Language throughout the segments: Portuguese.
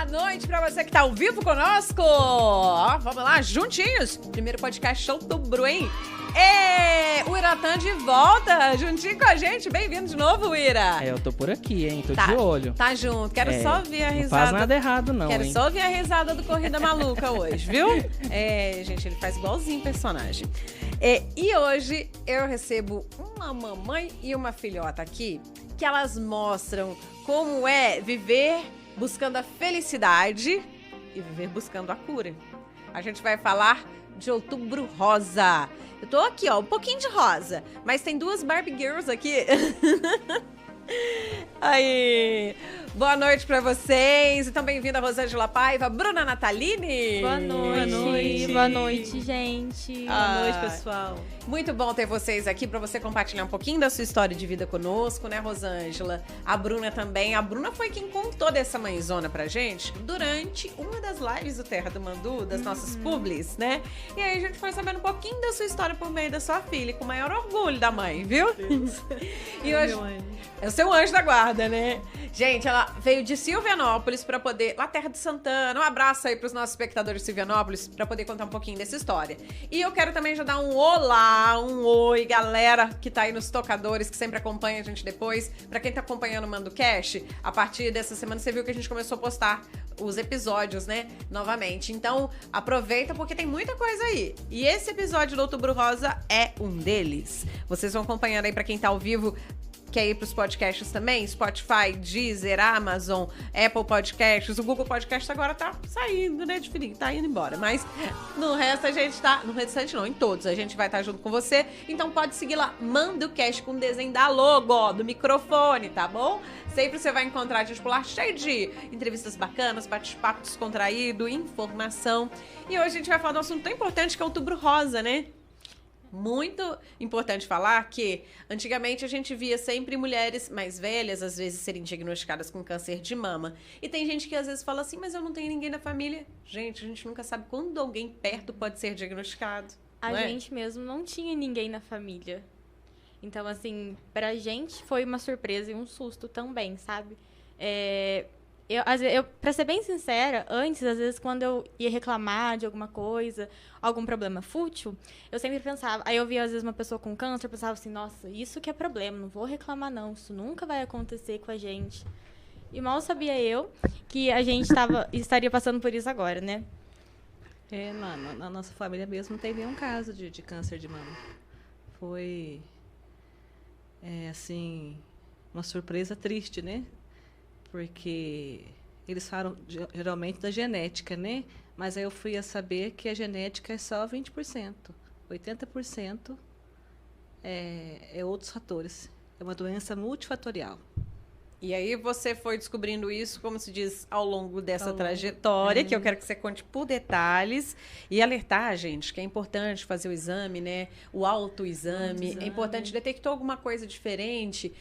noite pra você que tá ao vivo conosco. Ó, vamos lá, juntinhos. Primeiro podcast de outubro, hein? O Ira tá de volta, juntinho com a gente. Bem-vindo de novo, Ira. Eu tô por aqui, hein? Tô de olho. Tá junto. Quero só ouvir a risada. Não faz nada errado, não, Quero hein? só ouvir a risada do Corrida Maluca hoje, viu? Gente, ele faz igualzinho o personagem. E hoje eu recebo uma mamãe e uma filhota aqui que elas mostram como é viver buscando a felicidade e viver buscando a cura. A gente vai falar de Outubro Rosa. Eu tô aqui, ó, um pouquinho de rosa, mas tem duas Barbie Girls aqui. Aí, boa noite pra vocês. Então, bem-vinda, Rosângela Paiva, Bruna Natalini. Boa noite. Boa noite, gente. Boa noite, pessoal. Muito bom ter vocês aqui para você compartilhar um pouquinho da sua história de vida conosco, né, Rosângela? A Bruna também. A Bruna foi quem contou dessa mãezona pra gente durante uma das lives do Terra do Mandu, das nossas publis, né? E aí a gente foi sabendo um pouquinho da sua história por meio da sua filha, com o maior orgulho da mãe, viu? E hoje é o seu anjo da guarda, né? Gente, ela veio de Silvianópolis para poder, lá Terra de Santana. Um abraço aí pros nossos espectadores de Silvianópolis para poder contar um pouquinho dessa história. E eu quero também já dar um olá, um oi, galera que tá aí nos tocadores, que sempre acompanha a gente depois. Pra quem tá acompanhando o Mando Cash, a partir dessa semana você viu que a gente começou a postar os episódios, né, novamente. Então, aproveita porque tem muita coisa aí. E esse episódio do Outubro Rosa é um deles. Vocês vão acompanhando aí pra quem tá ao vivo. Quer ir pros podcasts também? Spotify, Deezer, Amazon, Apple Podcasts. O Google Podcast agora tá saindo, né, de fininho, tá indo embora. Mas no resto a gente tá... No restante não, em todos. A gente vai estar junto com você. Então pode seguir lá, Manda o Cast com o desenho da logo, ó, do microfone, tá bom? Sempre você vai encontrar a gente por lá cheio de entrevistas bacanas, bate-papo descontraído, informação. E hoje a gente vai falar de um assunto tão importante que é o Outubro Rosa, né? Muito importante falar que antigamente a gente via sempre mulheres mais velhas, às vezes, serem diagnosticadas com câncer de mama. E tem gente que às vezes fala assim, mas eu não tenho ninguém na família. Gente, a gente nunca sabe quando alguém perto pode ser diagnosticado. A gente mesmo não tinha ninguém na família. Então, assim, pra gente foi uma surpresa e um susto também, sabe? Pra ser bem sincera, antes, às vezes, quando eu ia reclamar de alguma coisa, algum problema fútil, eu sempre pensava... Aí eu via, às vezes, uma pessoa com câncer, eu pensava assim, nossa, isso que é problema, não vou reclamar, não. Isso nunca vai acontecer com a gente. E mal sabia eu que a gente estaria passando por isso agora, né? Na nossa família mesmo não teve nenhum caso de câncer de mama. Foi, assim, uma surpresa triste, né? Porque eles falam geralmente da genética, né? Mas aí eu fui a saber que a genética é só 20%. 80% é outros fatores. É uma doença multifatorial. E aí você foi descobrindo isso, como se diz, ao longo dessa trajetória, que eu quero que você conte por detalhes e alertar, gente, que é importante fazer o exame, né? O autoexame. É importante, detectou alguma coisa diferente,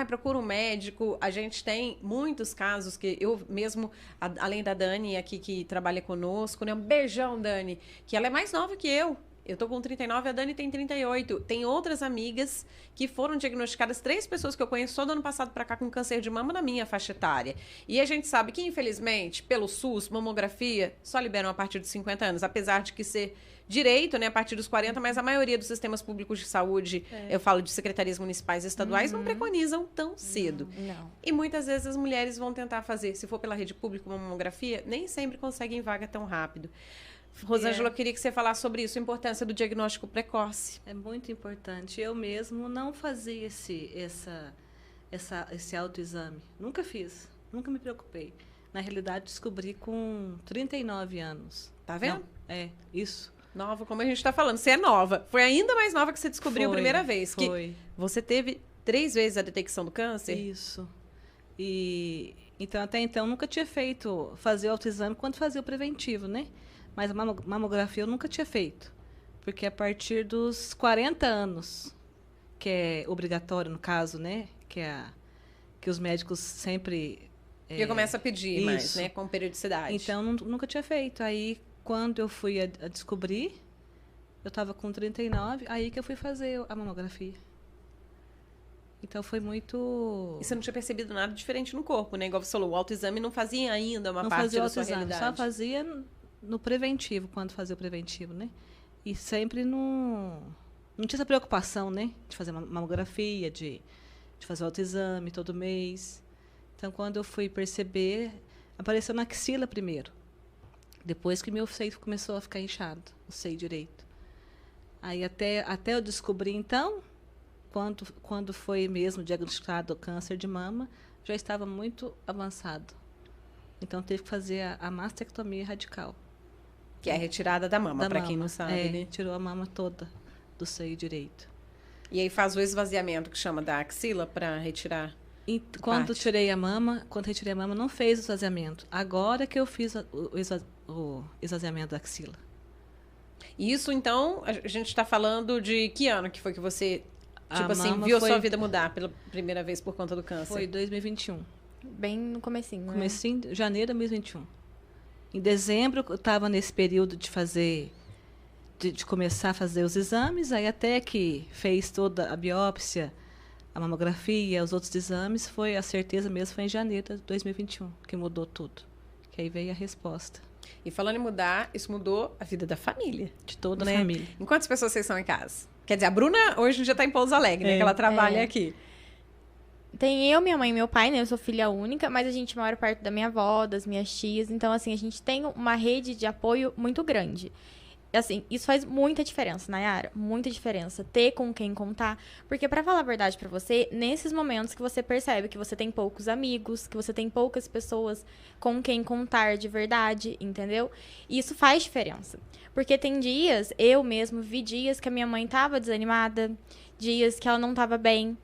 procura um médico. A gente tem muitos casos que eu mesmo, além da Dani aqui que trabalha conosco, né? Um beijão, Dani, que ela é mais nova que eu. Eu tô com 39, a Dani tem 38. Tem outras amigas que foram diagnosticadas, 3 pessoas que eu conheço só do ano passado pra cá com câncer de mama na minha faixa etária. E a gente sabe que, infelizmente, pelo SUS, mamografia só liberam a partir dos 50 anos, apesar de que ser direito, né, a partir dos 40, mas a maioria dos sistemas públicos de saúde, eu falo de secretarias municipais e estaduais, não preconizam tão cedo. Não. E muitas vezes as mulheres vão tentar fazer, se for pela rede pública, uma mamografia, nem sempre conseguem vaga tão rápido. Rosângela, eu queria que você falasse sobre isso, a importância do diagnóstico precoce. É muito importante. Eu mesmo não fazia esse autoexame. Nunca fiz, nunca me preocupei. Na realidade, descobri com 39 anos. Tá vendo? Não, isso. Nova, como a gente tá falando. Você é nova. Foi ainda mais nova que você descobriu a primeira vez. Foi. Que você teve 3 vezes a detecção do câncer? Isso. E então, até então, nunca tinha fazer o autoexame quando fazia o preventivo, né? Mas a mamografia eu nunca tinha feito. Porque a partir dos 40 anos, que é obrigatório no caso, né? Que os médicos sempre... Já começa a pedir mais, né? Com periodicidade. Então, nunca tinha feito. Aí, quando eu fui a descobrir, eu estava com 39, aí que eu fui fazer a mamografia. Então foi muito... E você não tinha percebido nada diferente no corpo, né? Igual você falou, o autoexame não fazia ainda uma não parte fazia da sua autoexame, realidade. só fazia no preventivo, quando fazia o preventivo, né? E sempre não tinha essa preocupação, né? De fazer uma mamografia, de fazer o autoexame todo mês. Então, quando eu fui perceber, apareceu na axila primeiro. Depois que meu seio começou a ficar inchado, o seio direito. Aí até eu descobrir, então, quando foi mesmo diagnosticado o câncer de mama, já estava muito avançado. Então, teve que fazer a mastectomia radical. Que é a retirada da mama, para quem não sabe, né? Tirou a mama toda do seio direito. E aí faz o esvaziamento, que chama da axila, para retirar. E quando retirei a mama, não fez o esvaziamento. Agora que eu fiz o esvaziamento da axila. Isso, então, a gente está falando de que ano que foi que você, tipo assim, mama viu a foi- sua vida mudar pela primeira vez por conta do câncer? Foi 2021. Bem no comecinho, né? Comecinho de janeiro de 2021. Em dezembro, eu estava nesse período de começar a fazer os exames, aí até que fez toda a biópsia, a mamografia, os outros exames, a certeza mesmo foi em janeiro de 2021, que mudou tudo. Que aí veio a resposta E falando em mudar, isso mudou a vida da família. de toda Né? a família. Em quantas pessoas vocês são em casa? Quer dizer, a Bruna hoje em dia está em Pouso Alegre, né? Que ela trabalha aqui. Tem eu, minha mãe e meu pai, né? Eu sou filha única, mas a gente mora perto da minha avó, das minhas tias. Então, assim, a gente tem uma rede de apoio muito grande. Assim, isso faz muita diferença, Nayara. Muita diferença. Ter com quem contar. Porque, pra falar a verdade pra você, nesses momentos que você percebe que você tem poucos amigos, que você tem poucas pessoas com quem contar de verdade, entendeu? Isso faz diferença. Porque tem dias, eu mesmo vi dias que a minha mãe tava desanimada, dias que ela não tava bem.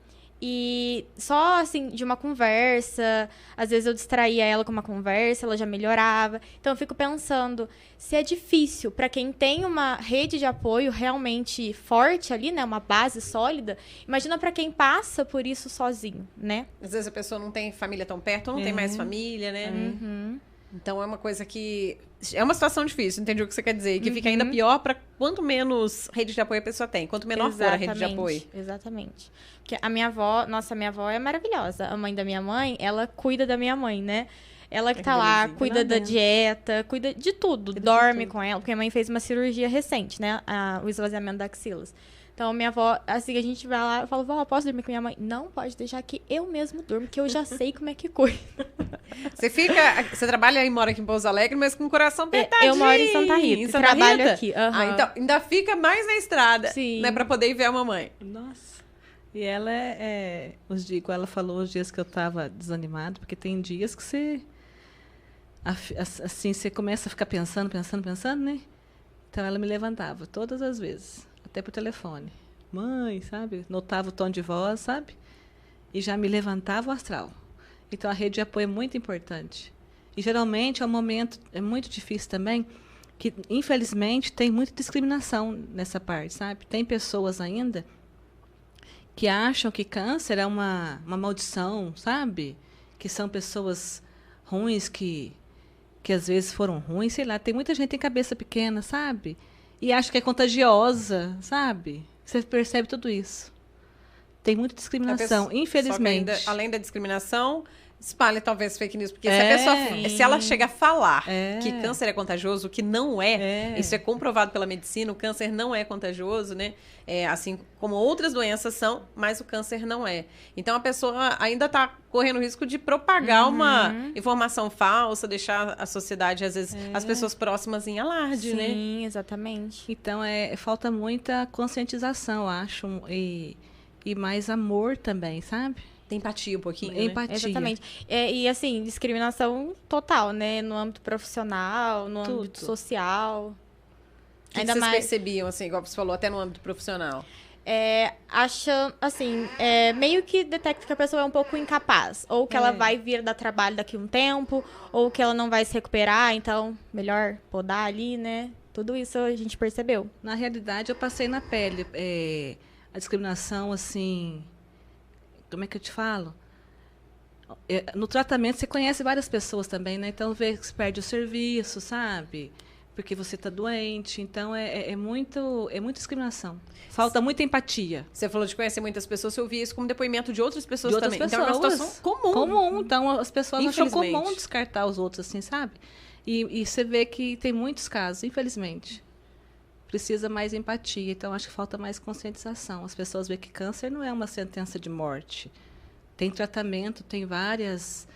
E só, assim, de uma conversa, às vezes eu distraía ela com uma conversa, ela já melhorava. Então, eu fico pensando, se é difícil para quem tem uma rede de apoio realmente forte ali, né? Uma base sólida, imagina para quem passa por isso sozinho, né? Às vezes a pessoa não tem família tão perto, ou não tem mais família, né? Uhum. Então é uma coisa que... É uma situação difícil, entendi o que você quer dizer. E que fica ainda pior para quanto menos rede de apoio a pessoa tem. Quanto menor for a rede de apoio. Exatamente. Porque a minha avó, minha avó é maravilhosa. A mãe da minha mãe, ela cuida da minha mãe, né? Ela que tá lá, belezinha. cuida da dieta, cuida de tudo. Dorme com ela, porque a mãe fez uma cirurgia recente, né? O esvaziamento da axilas. Então, minha avó, assim, a gente vai lá, eu falo, vó, posso dormir com minha mãe? Não, pode deixar que eu mesmo durmo, que eu já sei como é que cuida. Você trabalha e mora aqui em Pouso Alegre, mas com o coração apertadinho. Eu moro em Santa Rita, Em Santa trabalho Rita? aqui. Ah, então ainda fica mais na estrada, Sim. né? Pra poder ir ver a mamãe. Nossa. E ela igual ela falou os dias que eu estava desanimada, porque tem dias que você assim, você começa a ficar pensando, né? Então ela me levantava todas as vezes, até por telefone. Mãe, sabe? Notava o tom de voz, sabe? E já me levantava o astral. Então a rede de apoio é muito importante. E geralmente é um momento muito difícil também, que infelizmente tem muita discriminação nessa parte, sabe? Tem pessoas ainda que acham que câncer é uma maldição, sabe? Que são pessoas ruins, que às vezes foram ruins, sei lá. Tem muita gente que tem cabeça pequena, sabe? E acha que é contagiosa, sabe? Você percebe tudo isso. Tem muita discriminação, infelizmente. Só que ainda, além da discriminação, espalha talvez fake news. Porque se ela chega a falar que câncer é contagioso, o que não isso é comprovado pela medicina, o câncer não é contagioso, né? Assim como outras doenças são, mas o câncer não é. Então a pessoa ainda está correndo o risco de propagar uma informação falsa, deixar a sociedade, às vezes, as pessoas próximas em alarde, né? Sim, exatamente. Então, falta muita conscientização, acho, e mais amor também, sabe? Tem empatia um pouquinho, Empatia. Exatamente. E assim, discriminação total, né? No âmbito profissional, no âmbito social. O que Ainda vocês mais percebiam, assim, igual você falou, até no âmbito profissional? acha, assim, meio que detecta que a pessoa é um pouco incapaz. Ou que ela vai vir dar trabalho daqui a um tempo, ou que ela não vai se recuperar, então melhor podar ali, né? Tudo isso a gente percebeu. Na realidade, eu passei na pele a discriminação, assim... Como é que eu te falo? No tratamento, você conhece várias pessoas também, né? Então, vê que você perde o serviço, sabe? porque você está doente. Então, é muita discriminação. Falta muita empatia. Você falou de conhecer muitas pessoas, eu ouvi isso como depoimento de outras pessoas também. Pessoas. Então é uma situação comum. Então, as pessoas acham comum descartar os outros, assim, sabe? E você vê que tem muitos casos, infelizmente. Precisa mais empatia. Então, acho que falta mais conscientização. As pessoas veem que câncer não é uma sentença de morte. Tem tratamento, tem várias...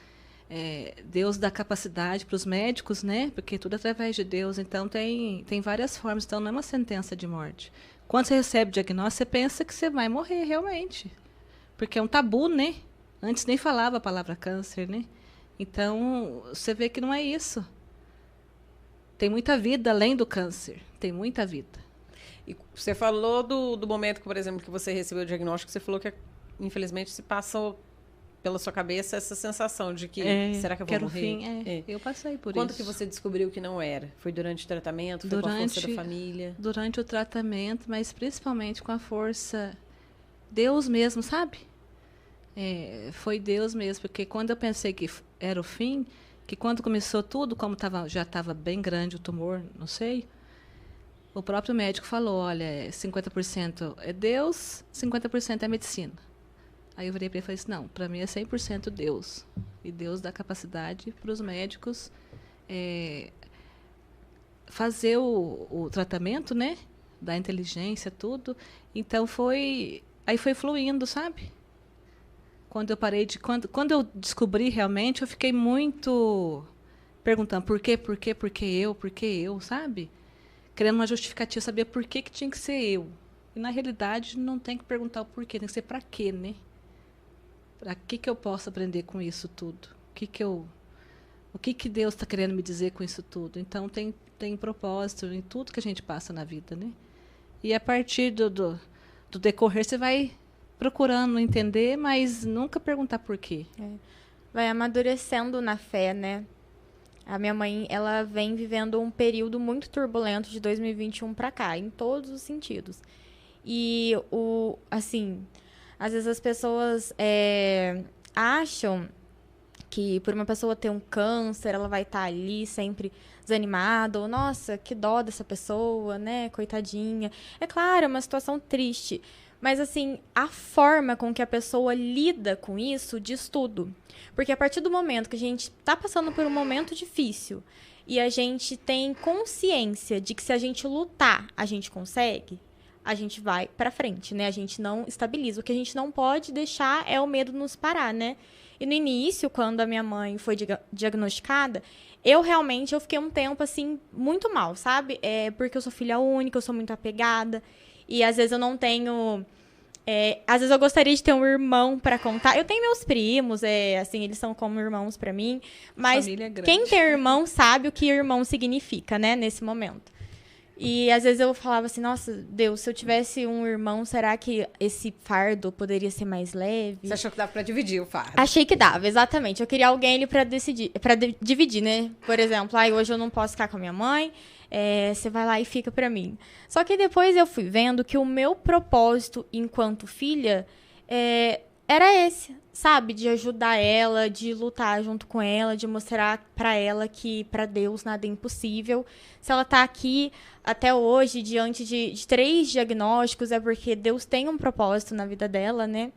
Deus dá capacidade para os médicos, né? Porque tudo é através de Deus. Então, tem várias formas. Então, não é uma sentença de morte. Quando você recebe o diagnóstico, você pensa que você vai morrer, realmente. Porque é um tabu, né? Antes nem falava a palavra câncer, né? Então, você vê que não é isso. Tem muita vida além do câncer. Tem muita vida. E você falou do momento, por exemplo, que você recebeu o diagnóstico, você falou que, infelizmente, se passou pela sua cabeça essa sensação de que, será que eu vou morrer? Fim, Eu passei por Quando isso. que você descobriu que não era? Foi durante o tratamento? Foi com a força da família? Durante o tratamento, mas principalmente com a força... Deus mesmo, sabe? Foi Deus mesmo, porque quando eu pensei que era o fim, que quando começou tudo, como já estava bem grande o tumor, não sei, o próprio médico falou, olha, 50% é Deus, 50% é medicina. Aí eu virei para ele e falei assim, não, para mim é 100% Deus. E Deus dá capacidade para os médicos fazer o tratamento, né? Da inteligência, tudo. Então aí foi fluindo, sabe? Quando eu descobri realmente, eu fiquei muito perguntando por quê, por que eu, sabe? Querendo uma justificativa, saber por que tinha que ser eu. E na realidade não tem que perguntar o porquê, tem que ser para quê, né? Para que eu posso aprender com isso tudo? O que Deus está querendo me dizer com isso tudo? Então tem propósito em tudo que a gente passa na vida, né? E a partir do decorrer você vai procurando entender, mas nunca perguntar por quê. Vai amadurecendo na fé, né? A minha mãe, ela vem vivendo um período muito turbulento de 2021 para cá, em todos os sentidos. E às vezes as pessoas acham que por uma pessoa ter um câncer, ela vai estar ali sempre desanimada, ou nossa, que dó dessa pessoa, né, coitadinha. É claro, é uma situação triste, mas assim, a forma com que a pessoa lida com isso diz tudo. Porque a partir do momento que a gente está passando por um momento difícil e a gente tem consciência de que se a gente lutar, a gente consegue, a gente vai pra frente, né? A gente não estabiliza. O que a gente não pode deixar é o medo nos parar, né? E no início, quando a minha mãe foi diagnosticada, eu fiquei um tempo, assim, muito mal, sabe? Porque eu sou filha única, eu sou muito apegada. E às vezes eu não tenho... às vezes eu gostaria de ter um irmão pra contar. Eu tenho meus primos, assim, eles são como irmãos pra mim. Mas quem tem irmão sabe o que irmão significa, né? Nesse momento. E às vezes eu falava assim, nossa, Deus, se eu tivesse um irmão, será que esse fardo poderia ser mais leve? Você achou que dava pra dividir o fardo? Achei que dava, exatamente. Eu queria alguém ali pra dividir, né? Por exemplo, hoje eu não posso ficar com a minha mãe, você vai lá e fica pra mim. Só que depois eu fui vendo que o meu propósito enquanto filha era esse, sabe? De ajudar ela, de lutar junto com ela, de mostrar pra ela que pra Deus nada é impossível. Se ela tá aqui até hoje, diante de 3 diagnósticos, é porque Deus tem um propósito na vida dela, né?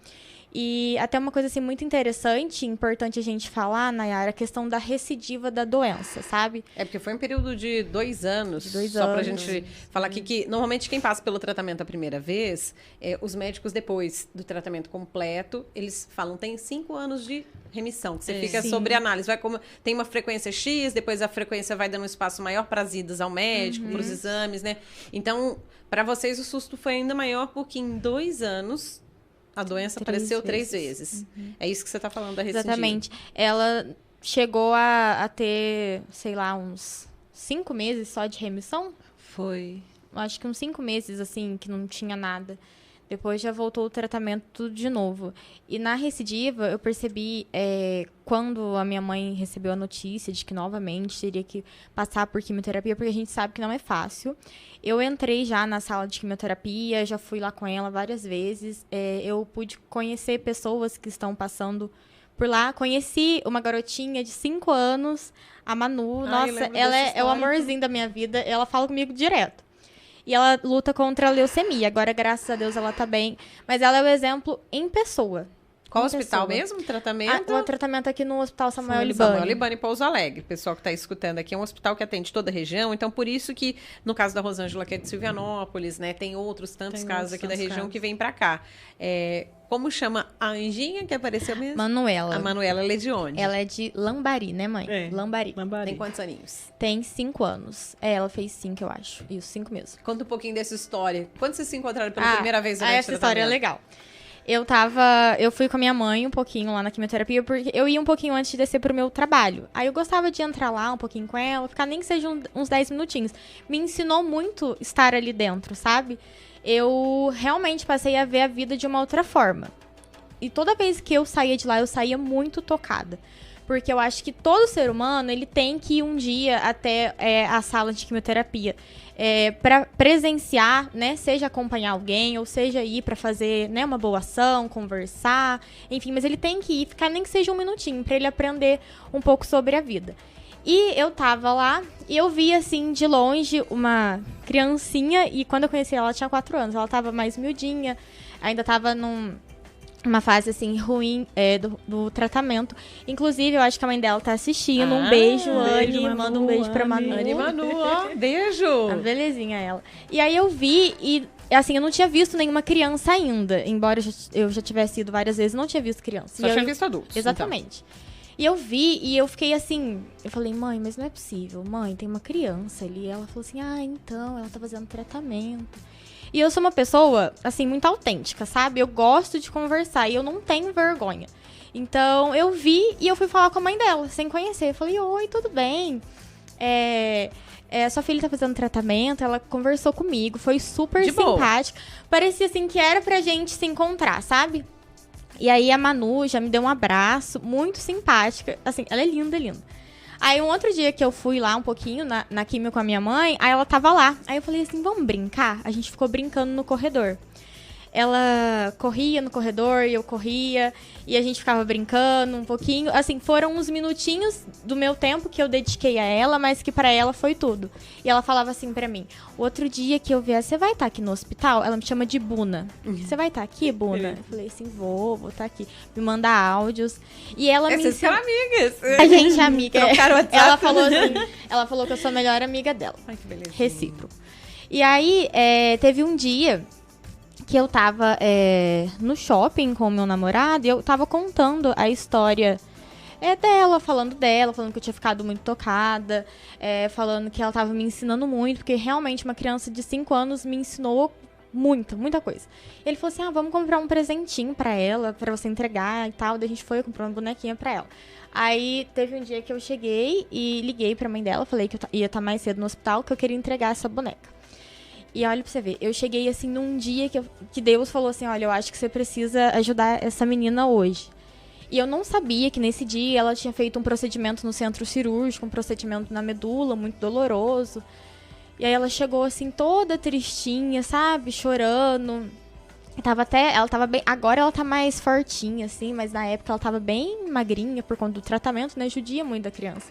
E até uma coisa assim muito interessante, importante a gente falar, Nayara, a questão da recidiva da doença, sabe? Porque foi um período de 2 anos. Só pra gente falar aqui que, normalmente, quem passa pelo tratamento a primeira vez, os médicos, depois do tratamento completo, eles falam, tem 5 anos de remissão, que você fica sobre análise. Tem uma frequência X, depois a frequência vai dando um espaço maior para as idas ao médico, para os exames, né? Então, para vocês, o susto foi ainda maior, porque em 2 anos... A doença apareceu 3 vezes. É isso que você está falando da recidiva. Exatamente. Ela chegou a ter, sei lá, uns 5 meses só de remissão? Foi. Acho que uns 5 meses, assim, que não tinha nada. Depois já voltou o tratamento tudo de novo. E na recidiva, eu percebi, quando a minha mãe recebeu a notícia de que novamente teria que passar por quimioterapia, porque a gente sabe que não é fácil. Eu entrei já na sala de quimioterapia, já fui lá com ela várias vezes. Eu pude conhecer pessoas que estão passando por lá. Conheci uma garotinha de 5 anos, A Manu, Ai, nossa, lembro ela dessa é o história. amorzinho da minha vida. Ela fala comigo direto. E ela luta contra a leucemia. Agora, graças a Deus, ela tá bem. Mas ela é o exemplo em pessoa. Qual Em hospital pessoa. mesmo? Tratamento? O tratamento aqui no Hospital Samuel Samuel Libani. Libani, Pouso Alegre. Pessoal que está escutando aqui, é um hospital que atende toda a região, então por isso que, no caso da Rosângela, que é de Silvianópolis, né, tem outros tantos Tem casos outros aqui da tantos região casos. que vêm para cá. Como chama a Anjinha que apareceu mesmo? Manuela. A Manuela, ela é de onde? Ela é de Lambari, né, mãe? É. Lambari. Lambari. Tem quantos aninhos? Tem 5 anos. Ela fez 5, eu acho. Isso, 5 mesmo. Conta um pouquinho dessa história. Quando vocês se encontraram pela primeira vez durante essa o história é tratamento? legal. Eu fui com a minha mãe um pouquinho lá na quimioterapia, porque eu ia um pouquinho antes de descer pro meu trabalho. Aí eu gostava de entrar lá um pouquinho com ela, ficar nem que seja uns 10 minutinhos. Me ensinou muito estar ali dentro, sabe? Eu realmente passei a ver a vida de uma outra forma. E toda vez que eu saía de lá, eu saía muito tocada. Porque eu acho que todo ser humano, ele tem que ir um dia até a sala de quimioterapia. Para presenciar, né? Seja acompanhar alguém, ou seja ir para fazer, né, uma boa ação, conversar, enfim. Mas ele tem que ir, ficar nem que seja um minutinho, para ele aprender um pouco sobre a vida. E eu tava lá e eu vi, assim, de longe, uma criancinha. E quando eu conheci ela, ela tinha 4 anos. Ela tava mais miudinha, ainda tava uma fase, assim, ruim do tratamento. Inclusive, eu acho que a mãe dela tá assistindo. Um beijo, beijo, Anne. Manu, Manda um beijo pra Manu. Anne Manu, ó, beijo! A belezinha ela. E aí eu vi e, assim, eu não tinha visto nenhuma criança ainda. Embora eu já tivesse ido várias vezes, não tinha visto criança. Só tinha visto adultos. Exatamente. E eu vi e eu fiquei assim, eu falei, mãe, mas não é possível. Mãe, tem uma criança ali. Ela falou assim, então, ela tá fazendo tratamento. E eu sou uma pessoa, assim, muito autêntica, sabe? Eu gosto de conversar e eu não tenho vergonha. Então, eu vi e eu fui falar com a mãe dela, sem conhecer. Eu falei, oi, tudo bem? Sua filha tá fazendo tratamento, ela conversou comigo, foi super De boa. simpática. Parecia, assim, que era pra gente se encontrar, sabe? E aí a Manu já me deu um abraço, muito simpática. Assim, ela é linda, linda. Aí um outro dia que eu fui lá um pouquinho na químio com a minha mãe, aí ela tava lá. Aí eu falei assim, vamos brincar? A gente ficou brincando no corredor. Ela corria no corredor e eu corria. E a gente ficava brincando um pouquinho. Assim, foram uns minutinhos do meu tempo que eu dediquei a ela, mas que pra ela foi tudo. E ela falava assim pra mim, o outro dia que eu vier, você vai estar aqui no hospital? Ela me chama de Buna. Você vai estar aqui, Buna? Eu falei assim, vou estar aqui. Me manda áudios. E ela me Vocês são ensinou... amigas. A gente é amiga. Trocaram o WhatsApp. Ela falou que eu sou a melhor amiga dela. Ai, que beleza. Recíproco. E aí, teve um dia que eu tava no shopping com o meu namorado e eu tava contando a história dela, falando que eu tinha ficado muito tocada, falando que ela tava me ensinando muito, porque realmente uma criança de 5 anos me ensinou muita coisa. Ele falou assim, vamos comprar um presentinho pra ela, pra você entregar e tal. Daí a gente foi comprar uma bonequinha pra ela. Aí teve um dia que eu cheguei e liguei pra mãe dela, falei que eu ia estar mais cedo no hospital, que eu queria entregar essa boneca. E olha pra você ver, eu cheguei assim num dia que Deus falou assim, olha, eu acho que você precisa ajudar essa menina hoje. E eu não sabia que nesse dia ela tinha feito um procedimento no centro cirúrgico, um procedimento na medula, muito doloroso. E aí ela chegou assim toda tristinha, sabe, chorando. Ela tava bem, agora ela tá mais fortinha assim, mas na época ela tava bem magrinha por conta do tratamento, né, judia muito da criança.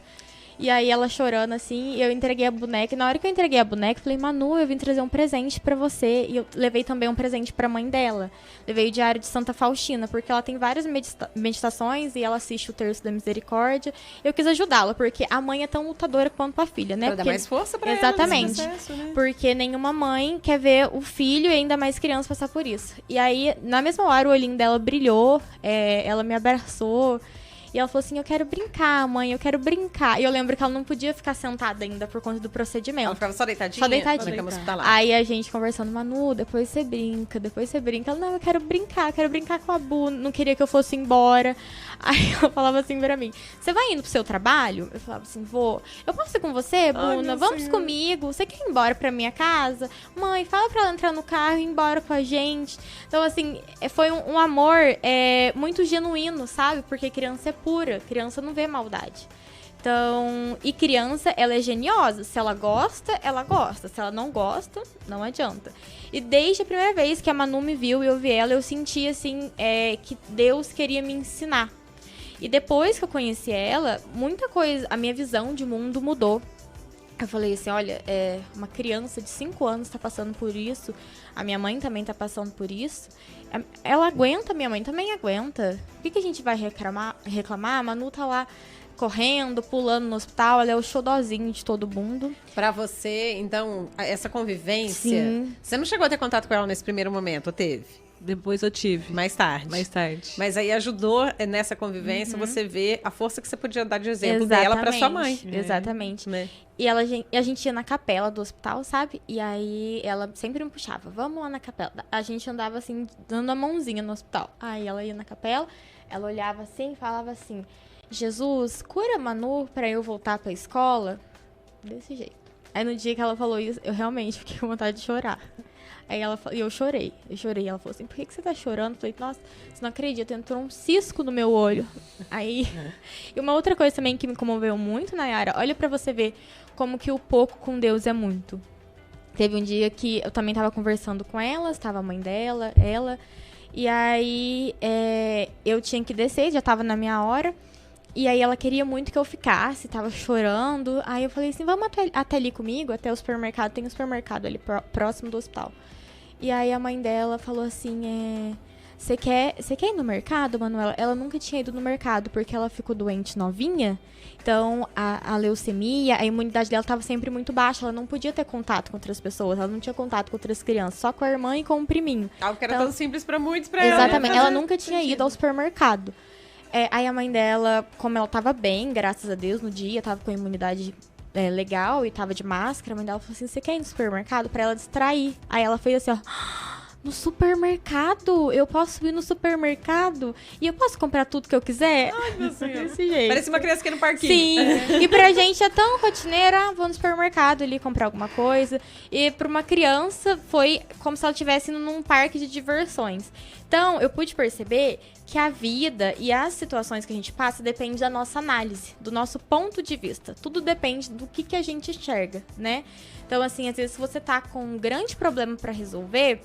E aí ela chorando assim, eu entreguei a boneca. E na hora que eu entreguei a boneca, eu falei, Manu, eu vim trazer um presente pra você. E eu levei também um presente pra mãe dela. Levei o Diário de Santa Faustina, porque ela tem várias meditações e ela assiste o Terço da Misericórdia. Eu quis ajudá-la, porque a mãe é tão lutadora quanto a filha, né? Pra dar mais força pra ela exatamente. nesse processo, né? Porque nenhuma mãe quer ver o filho e ainda mais criança passar por isso. E aí, na mesma hora, o olhinho dela brilhou, ela me abraçou. E ela falou assim, eu quero brincar, mãe, eu quero brincar. E eu lembro que ela não podia ficar sentada ainda por conta do procedimento. Ela ficava só deitadinha? Só deitadinha. Na cama hospitalar. Aí a gente conversando, Manu, depois você brinca. Ela, não, eu quero brincar com a Bu. Não queria que eu fosse embora. Aí ela falava assim pra mim, você vai indo pro seu trabalho? Eu falava assim, vou. Eu posso ir com você, Buna? Vamos comigo? Você quer ir embora pra minha casa? Mãe, fala pra ela entrar no carro e ir embora com a gente. Então, assim, foi um amor muito genuíno, sabe? Porque criança é pura, criança não vê maldade. Então, e criança, ela é geniosa. Se ela gosta, ela gosta. Se ela não gosta, não adianta. E desde a primeira vez que a Manu me viu e eu vi ela, eu senti, assim, que Deus queria me ensinar. E depois que eu conheci ela, muita coisa, a minha visão de mundo mudou. Eu falei assim, olha, uma criança de 5 anos tá passando por isso, a minha mãe também tá passando por isso. Ela aguenta, minha mãe também aguenta. Por que a gente vai reclamar? A Manu tá lá correndo, pulando no hospital, ela é o xodózinho de todo mundo. Pra você, então, essa convivência, Sim. Você não chegou a ter contato com ela nesse primeiro momento, ou teve? Depois eu tive. Mais tarde. Mas aí ajudou nessa convivência você ver a força que você podia dar de exemplo dela pra sua mãe. Exatamente. Né? E a gente ia na capela do hospital, sabe? E aí ela sempre me puxava, vamos lá na capela. A gente andava assim, dando a mãozinha no hospital. Aí ela ia na capela, ela olhava assim e falava assim, Jesus, cura a Manu pra eu voltar pra escola? Desse jeito. Aí no dia que ela falou isso, eu realmente fiquei com vontade de chorar. Aí eu chorei. Ela falou assim, por que você tá chorando? Eu falei, nossa, você não acredita, entrou um cisco no meu olho. Aí, e uma outra coisa também que me comoveu muito, Nayara, olha pra você ver como que o pouco com Deus é muito. Teve um dia que eu também tava conversando com ela, estava a mãe dela, ela, e aí eu tinha que descer, já tava na minha hora, e aí ela queria muito que eu ficasse, tava chorando, aí eu falei assim, vamos até ali comigo, até o supermercado, tem um supermercado ali próximo do hospital. E aí a mãe dela falou assim, você quer ir no mercado, Manuela? Ela nunca tinha ido no mercado, porque ela ficou doente novinha. Então, a leucemia, a imunidade dela estava sempre muito baixa. Ela não podia ter contato com outras pessoas. Ela não tinha contato com outras crianças. Só com a irmã e com o priminho. Algo que era tão simples para muitos, para ela. Exatamente. Ela nunca tinha ido ao supermercado. Aí a mãe dela, como ela estava bem, graças a Deus, no dia, estava com a imunidade legal e tava de máscara, a mãe dela falou assim, você quer ir no supermercado? Pra ela distrair. Aí ela fez assim, ó, no supermercado? Eu posso ir no supermercado? E eu posso comprar tudo que eu quiser? Ai, meu Deus. Desse jeito. Parece uma criança que ia no parquinho. Sim. E pra gente é tão rotineira, vou no supermercado ali comprar alguma coisa. E pra uma criança foi como se ela estivesse indo num parque de diversões. Então, eu pude perceber que a vida e as situações que a gente passa depende da nossa análise, do nosso ponto de vista. Tudo depende do que a gente enxerga, né? Então, assim, às vezes se você tá com um grande problema pra resolver,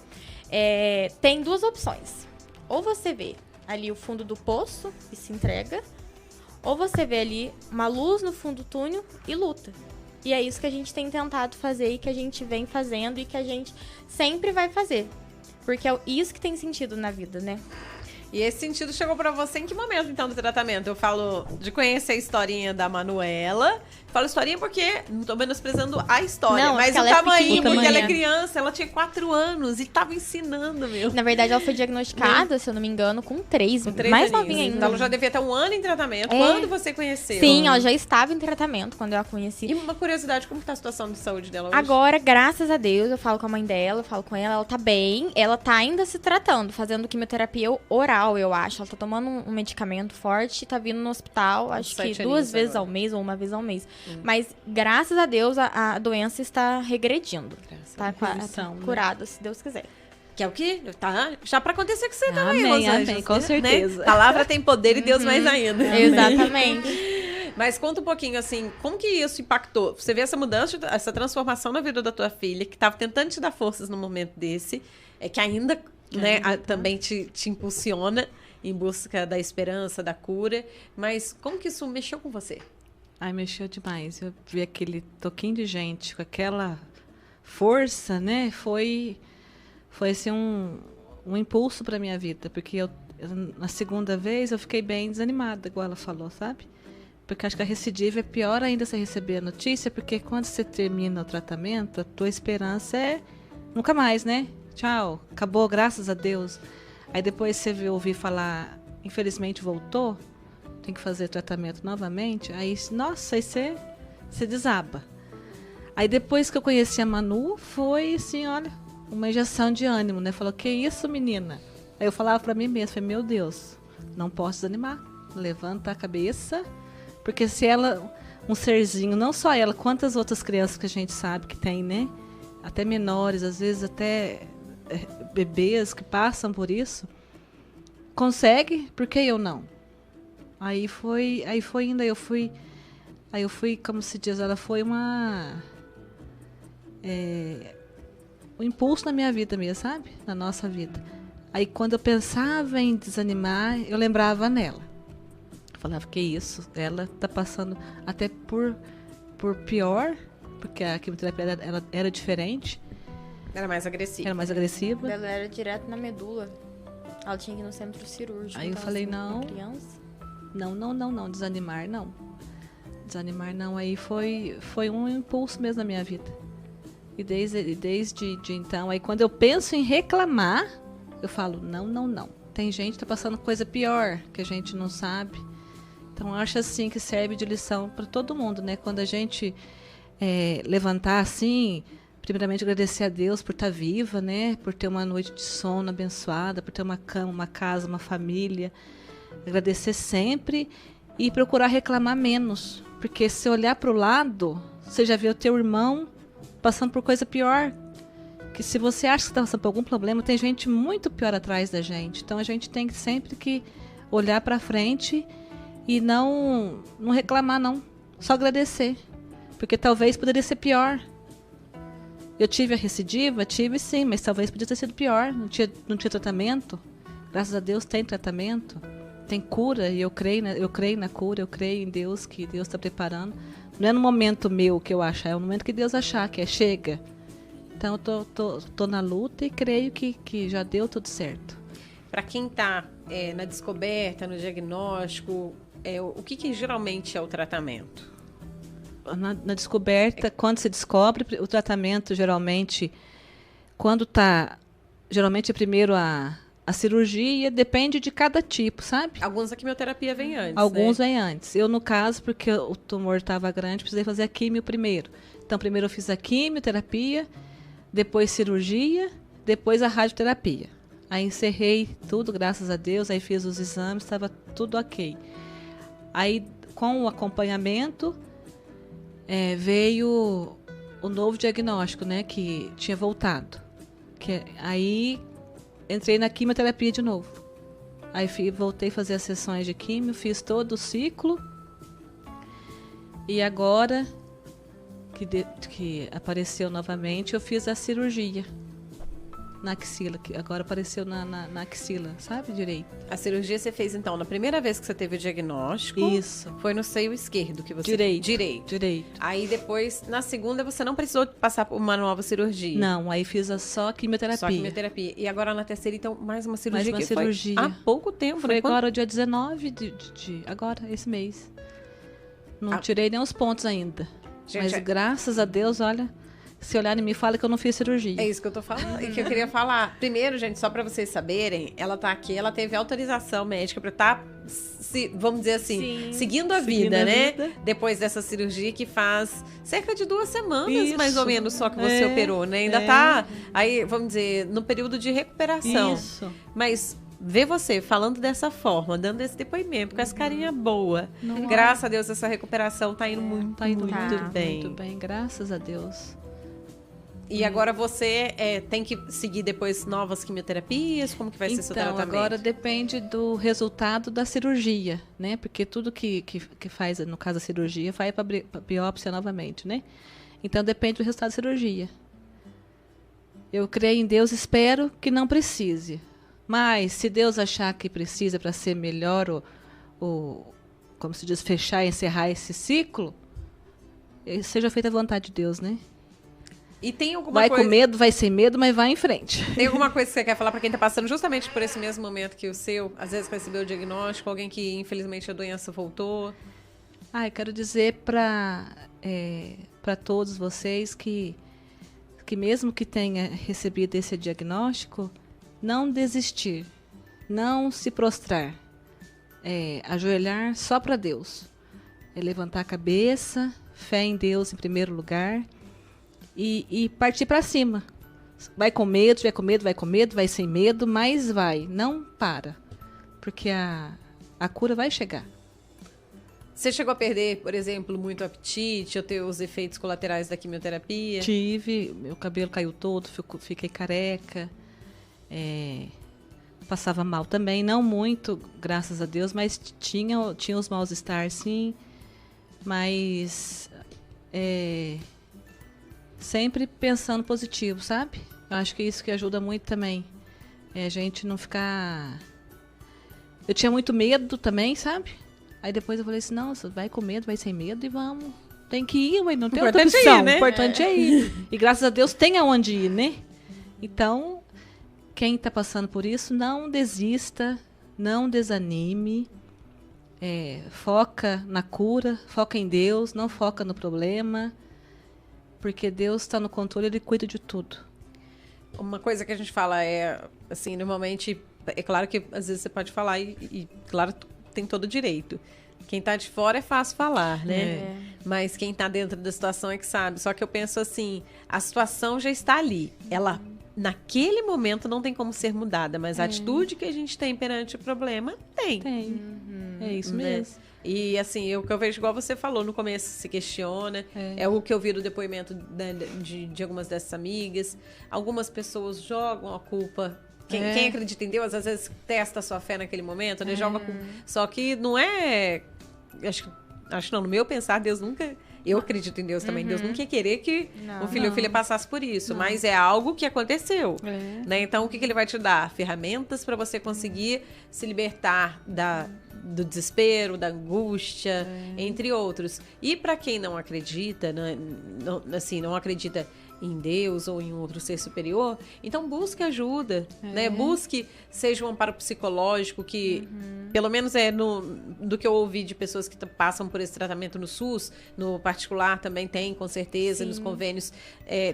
tem duas opções. Ou você vê ali o fundo do poço e se entrega, ou você vê ali uma luz no fundo do túnel e luta. E é isso que a gente tem tentado fazer e que a gente vem fazendo e que a gente sempre vai fazer. Porque é isso que tem sentido na vida, né? E esse sentido chegou pra você em que momento, então, do tratamento? Eu falo de conhecer a historinha da Manuela. Falo historinha porque não tô menosprezando a história, não, mas o tamanho, porque ela é criança, ela tinha 4 anos e tava ensinando, meu. Na verdade, ela foi diagnosticada, se eu não me engano, com 3. Mais novinha ainda. Então ela já devia ter 1 ano em tratamento. Quando você conheceu? Sim, ela já estava em tratamento quando eu a conheci. E uma curiosidade, como tá a situação de saúde dela hoje? Agora, graças a Deus, eu falo com a mãe dela, eu falo com ela tá bem. Ela tá ainda se tratando, fazendo quimioterapia oral, eu acho. Ela tá tomando um medicamento forte, tá vindo no hospital, acho que 2 vezes ao mês ou 1 vez ao mês. Mas, graças a Deus, a doença está regredindo. Tá curada, se Deus quiser. Que é o quê? Tá já pra acontecer com você também, Los Angeles, amém, com certeza. Né? Palavra tem poder e Deus mais ainda. Exatamente. Mas conta um pouquinho, assim, como que isso impactou? Você vê essa mudança, essa transformação na vida da tua filha, que tava tentando te dar forças num momento desse, que ainda, né, também te impulsiona em busca da esperança, da cura. Mas como que isso mexeu com você? Ai, mexeu demais. Eu vi aquele toquinho de gente com aquela força, né? Foi assim, um impulso para minha vida, porque eu na segunda vez eu fiquei bem desanimada, igual ela falou, sabe? Porque acho que a recidiva é pior ainda você receber a notícia, porque quando você termina o tratamento, a tua esperança é nunca mais, né? Tchau, acabou, graças a Deus. Aí depois você ouvir falar, infelizmente voltou, tem que fazer tratamento novamente, aí, nossa, aí você desaba. Aí depois que eu conheci a Manu, foi assim, olha, uma injeção de ânimo, né? Falou, que isso, menina? Aí eu falava pra mim mesma, falei, meu Deus, não posso desanimar, levanta a cabeça, porque se ela, um serzinho, não só ela, quantas outras crianças que a gente sabe que tem, né? Até menores, às vezes até bebês que passam por isso, consegue, por que eu não? Aí foi indo, eu fui, como se diz, ela foi um impulso na minha vida mesmo, sabe? Na nossa vida. Aí quando eu pensava em desanimar, eu lembrava nela. falava, que isso? Ela tá passando até por pior, porque a quimioterapia ela era diferente. Era mais agressiva. Era mais agressiva. Ela era direto na medula. Ela tinha que ir no centro cirúrgico. Aí eu então, falei, assim, não. com criança. Não, desanimar não. Desanimar não, aí foi um impulso mesmo na minha vida. E desde então, aí quando eu penso em reclamar, eu falo, não. Tem gente que tá passando coisa pior, que a gente não sabe. Então, eu acho assim que serve de lição para todo mundo, né? Quando a gente levantar assim, primeiramente agradecer a Deus por estar viva, né? Por ter uma noite de sono abençoada, por ter uma cama, uma casa, uma família. Agradecer sempre e procurar reclamar menos. Porque se olhar para o lado, você já vê o teu irmão passando por coisa pior. Que se você acha que está passando por algum problema, tem gente muito pior atrás da gente. Então a gente tem sempre que olhar para frente e não reclamar, não. Só agradecer. Porque talvez poderia ser pior. Eu tive a recidiva? Tive sim, mas talvez podia ter sido pior. Não tinha tratamento. Graças a Deus tem tratamento. Tem cura, e eu creio na cura, eu creio em Deus, que Deus está preparando. Não é no momento meu que eu achar, é no momento que Deus achar, que chega. Então eu tô na luta e creio que já deu tudo certo. Para quem está na descoberta, no diagnóstico, o que geralmente é o tratamento? Na descoberta, quando se descobre, o tratamento geralmente, quando está, geralmente é primeiro a cirurgia, depende de cada tipo, sabe? Alguns a quimioterapia vem antes, Alguns né? vêm antes. Eu, no caso, porque o tumor estava grande, precisei fazer a quimio primeiro. Então, primeiro eu fiz a quimioterapia, depois cirurgia, depois a radioterapia. Aí encerrei tudo, graças a Deus, aí fiz os exames, estava tudo ok. Aí, com o acompanhamento, veio o novo diagnóstico, né, que tinha voltado. Aí entrei na quimioterapia de novo. Aí voltei a fazer as sessões de quimio, fiz todo o ciclo. E agora que apareceu novamente, eu fiz a cirurgia na axila, que agora apareceu na axila, sabe direito? A cirurgia você fez, então, na primeira vez que você teve o diagnóstico. Isso. Foi no seio esquerdo que você... Direito. Aí depois, na segunda, você não precisou passar por uma nova cirurgia. Não, aí fiz só quimioterapia. Só quimioterapia. E agora na terceira, então, mais uma cirurgia. Mais uma cirurgia. Foi há pouco tempo. Foi agora, dia 19 agora, esse mês. Não tirei nem os pontos ainda. Gente, mas graças a Deus, olha... Se olhar em mim, fala que eu não fiz cirurgia. É isso que eu tô falando e que eu queria falar. Primeiro, gente, só pra vocês saberem, ela tá aqui, ela teve autorização médica pra estar, vamos dizer assim, seguindo a vida, né? Depois dessa cirurgia que faz cerca de 2 semanas, isso, mais ou menos, só que você operou, né? Ainda tá, aí, vamos dizer, no período de recuperação. Isso. Mas... ver você falando dessa forma, dando esse depoimento, com essa carinha boa. Graças a Deus, essa recuperação tá indo muito bem. Muito bem, graças a Deus. E agora você tem que seguir depois novas quimioterapias? Como que vai ser seu tratamento? Então, agora depende do resultado da cirurgia, né? Porque tudo que faz, no caso da cirurgia, vai para biópsia novamente, né? Então, depende do resultado da cirurgia. Eu creio em Deus, espero que não precise. Mas, se Deus achar que precisa para ser melhor, como se diz, fechar e encerrar esse ciclo, seja feita a vontade de Deus, né? E tem alguma vai coisa... com medo, vai sem medo, mas vai em frente. Tem alguma coisa que você quer falar para quem está passando justamente por esse mesmo momento que o seu? Às vezes recebeu o diagnóstico, alguém que infelizmente a doença voltou? Eu quero dizer para todos vocês que mesmo que tenha recebido esse diagnóstico, não desistir, não se prostrar, ajoelhar só para Deus. Levantar a cabeça, fé em Deus em primeiro lugar. E partir para cima. Vai com medo, vai sem medo, mas vai. Não para. Porque a cura vai chegar. Você chegou a perder, por exemplo, muito apetite ou ter os efeitos colaterais da quimioterapia? Tive. Meu cabelo caiu todo, fiquei careca. Passava mal também. Não muito, graças a Deus, mas tinha os mal-estar, sim. Mas... sempre pensando positivo, sabe? Eu acho que isso que ajuda muito também. A gente não ficar... Eu tinha muito medo também, sabe? Aí depois eu falei assim, não, você vai com medo, vai sem medo e vamos. Tem que ir, mas não tem outra Importante é opção. ir, né? O importante é ir. E graças a Deus tem aonde ir, né? Então, quem está passando por isso, não desista, não desanime. Foca na cura, foca em Deus, não foca no problema. Porque Deus está no controle, Ele cuida de tudo. Uma coisa que a gente fala assim, normalmente, é claro que às vezes você pode falar e claro, tem todo o direito. Quem tá de fora é fácil falar, né? Mas quem tá dentro da situação é que sabe. Só que eu penso assim, a situação já está ali. Ela, naquele momento, não tem como ser mudada. Mas a atitude que a gente tem perante o problema, tem. Tem. É isso Né? mesmo. E assim, o que eu vejo, igual você falou, no começo se questiona. É o que eu vi do depoimento de algumas dessas amigas. Algumas pessoas jogam a culpa. Quem acredita em Deus, às vezes testa a sua fé naquele momento, né? Joga a culpa. Só que não é... Acho que não, no meu pensar, Deus nunca... Eu acredito em Deus também. Deus nunca ia querer que o filho ou filha passasse por isso. Mas é algo que aconteceu. Né? Então, o que ele vai te dar? Ferramentas para você conseguir se libertar do desespero, da angústia, entre outros. E para quem não acredita, não acredita em Deus ou em outro ser superior, então busque ajuda, né? Busque, seja um amparo psicológico, que pelo menos do que eu ouvi de pessoas que passam por esse tratamento no SUS, no particular também tem, com certeza, nos convênios,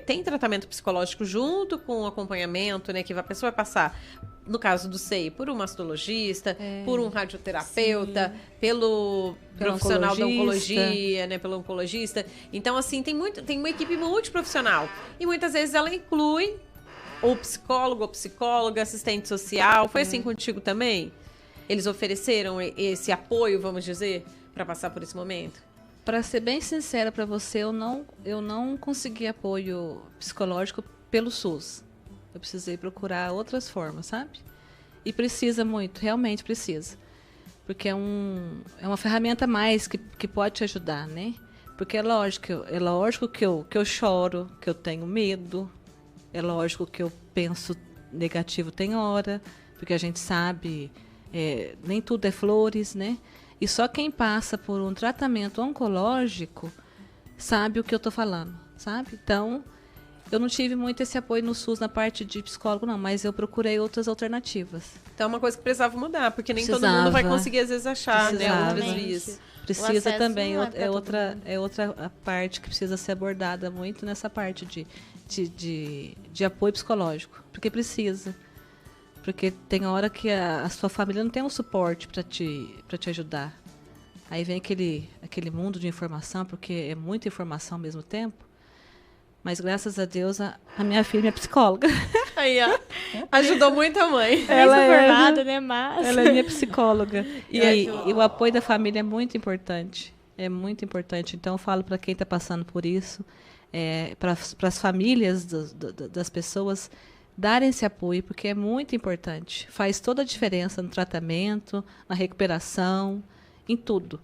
tem tratamento psicológico junto com o acompanhamento, né? Que a pessoa vai passar, no caso do SEI, por um mastologista, por um radioterapeuta, pelo profissional da oncologia, né, pelo oncologista. Então, assim, tem uma equipe multiprofissional. E muitas vezes ela inclui o psicólogo, ou psicóloga, assistente social. Foi assim contigo também? Eles ofereceram esse apoio, vamos dizer, para passar por esse momento? Para ser bem sincera para você, eu não consegui apoio psicológico pelo SUS. Eu precisei procurar outras formas, sabe? E precisa muito, realmente precisa. Porque é uma ferramenta a mais que pode te ajudar, né? Porque é lógico que eu choro, que eu tenho medo. É lógico que eu penso negativo tem hora. Porque a gente sabe, nem tudo é flores, né? E só quem passa por um tratamento oncológico sabe o que eu estou falando, sabe? Então, eu não tive muito esse apoio no SUS na parte de psicólogo, não, mas eu procurei outras alternativas. Então é uma coisa que precisava mudar, porque nem todo mundo vai conseguir, às vezes, achar, né, outras vias. Precisa também, é outra parte que precisa ser abordada muito nessa parte de apoio psicológico, porque precisa. Porque tem hora que a sua família não tem um suporte para te ajudar. Aí vem aquele mundo de informação, porque é muita informação ao mesmo tempo. Mas graças a Deus a minha filha é minha psicóloga. Aí, ó. Ajudou muito a mãe. Ela é formada, né, mas... Ela é minha psicóloga. E o apoio da família é muito importante. É muito importante. Então eu falo para quem está passando por isso, para as famílias das pessoas darem esse apoio, porque é muito importante. Faz toda a diferença no tratamento, na recuperação, em tudo.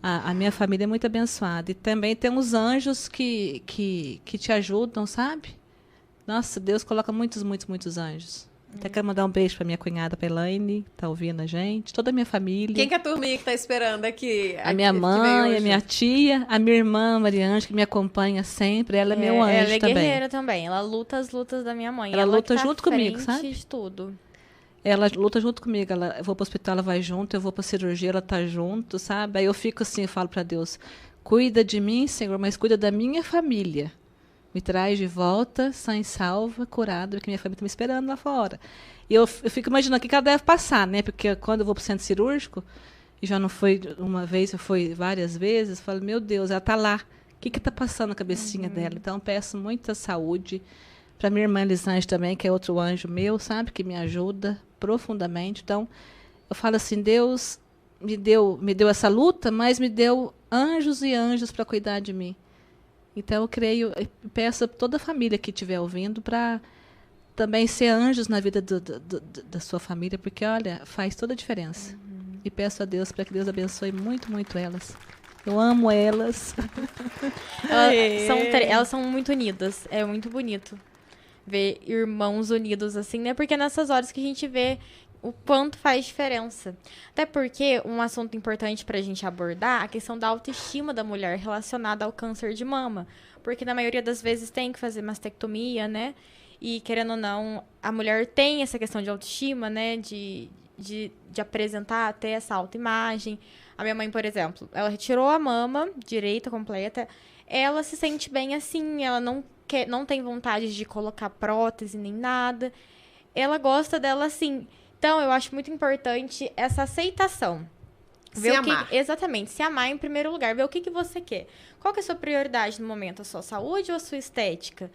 A minha família é muito abençoada. E também tem os anjos que te ajudam, sabe? Nossa, Deus coloca muitos, muitos, muitos anjos. Até quero mandar um beijo para minha cunhada, para Elaine, que está ouvindo a gente. Toda a minha família. Quem que é a turminha que está esperando aqui? A minha mãe, a minha tia, a minha irmã, Mariângela, que me acompanha sempre. Ela é meu anjo também. Ela é guerreira também. Ela luta as lutas da minha mãe. Ela luta junto comigo, sabe? De tudo. Ela luta junto comigo, eu vou para o hospital, ela vai junto, eu vou para a cirurgia, ela tá junto, sabe? Aí eu fico assim, eu falo para Deus, cuida de mim, Senhor, mas cuida da minha família. Me traz de volta, sã e salva, curada, porque minha família está me esperando lá fora. E eu fico imaginando o que ela deve passar, né? Porque quando eu vou para o centro cirúrgico, e já não foi uma vez, eu fui várias vezes, eu falo, meu Deus, ela está lá. O que está passando na cabecinha dela? Então, eu peço muita saúde. Para minha irmã Elisângela também, que é outro anjo meu, sabe? Que me ajuda profundamente. Então, eu falo assim, Deus me deu essa luta, mas me deu anjos e anjos para cuidar de mim. Então, eu peço a toda a família que estiver ouvindo para também ser anjos na vida da sua família, porque, olha, faz toda a diferença. E peço a Deus para que Deus abençoe muito, muito elas. Eu amo elas. Elas são muito unidas. É muito bonito ver irmãos unidos assim, né? Porque é nessas horas que a gente vê o quanto faz diferença. Até porque um assunto importante pra gente abordar é a questão da autoestima da mulher relacionada ao câncer de mama. Porque na maioria das vezes tem que fazer mastectomia, né? E, querendo ou não, a mulher tem essa questão de autoestima, né? De apresentar até essa autoimagem. A minha mãe, por exemplo, ela retirou a mama direita, completa. Ela se sente bem assim, ela não tem vontade de colocar prótese nem nada. Ela gosta dela assim. Então, eu acho muito importante essa aceitação. Se amar. Exatamente, se amar em primeiro lugar. Ver o que você quer. Qual que é a sua prioridade no momento? A sua saúde ou a sua estética?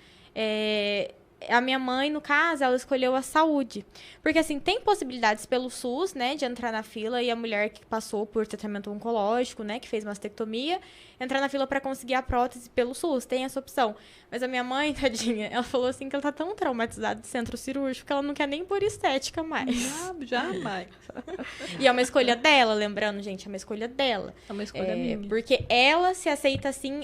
A minha mãe, no caso, ela escolheu a saúde. Porque, assim, tem possibilidades pelo SUS, né, de entrar na fila, e a mulher que passou por tratamento oncológico, né, que fez mastectomia, entrar na fila para conseguir a prótese pelo SUS. Tem essa opção. Mas a minha mãe, tadinha, ela falou assim que ela tá tão traumatizada de centro cirúrgico que ela não quer nem por estética mais. Jamais. E é uma escolha dela, lembrando, gente, é uma escolha dela. É uma escolha minha. Porque ela se aceita assim,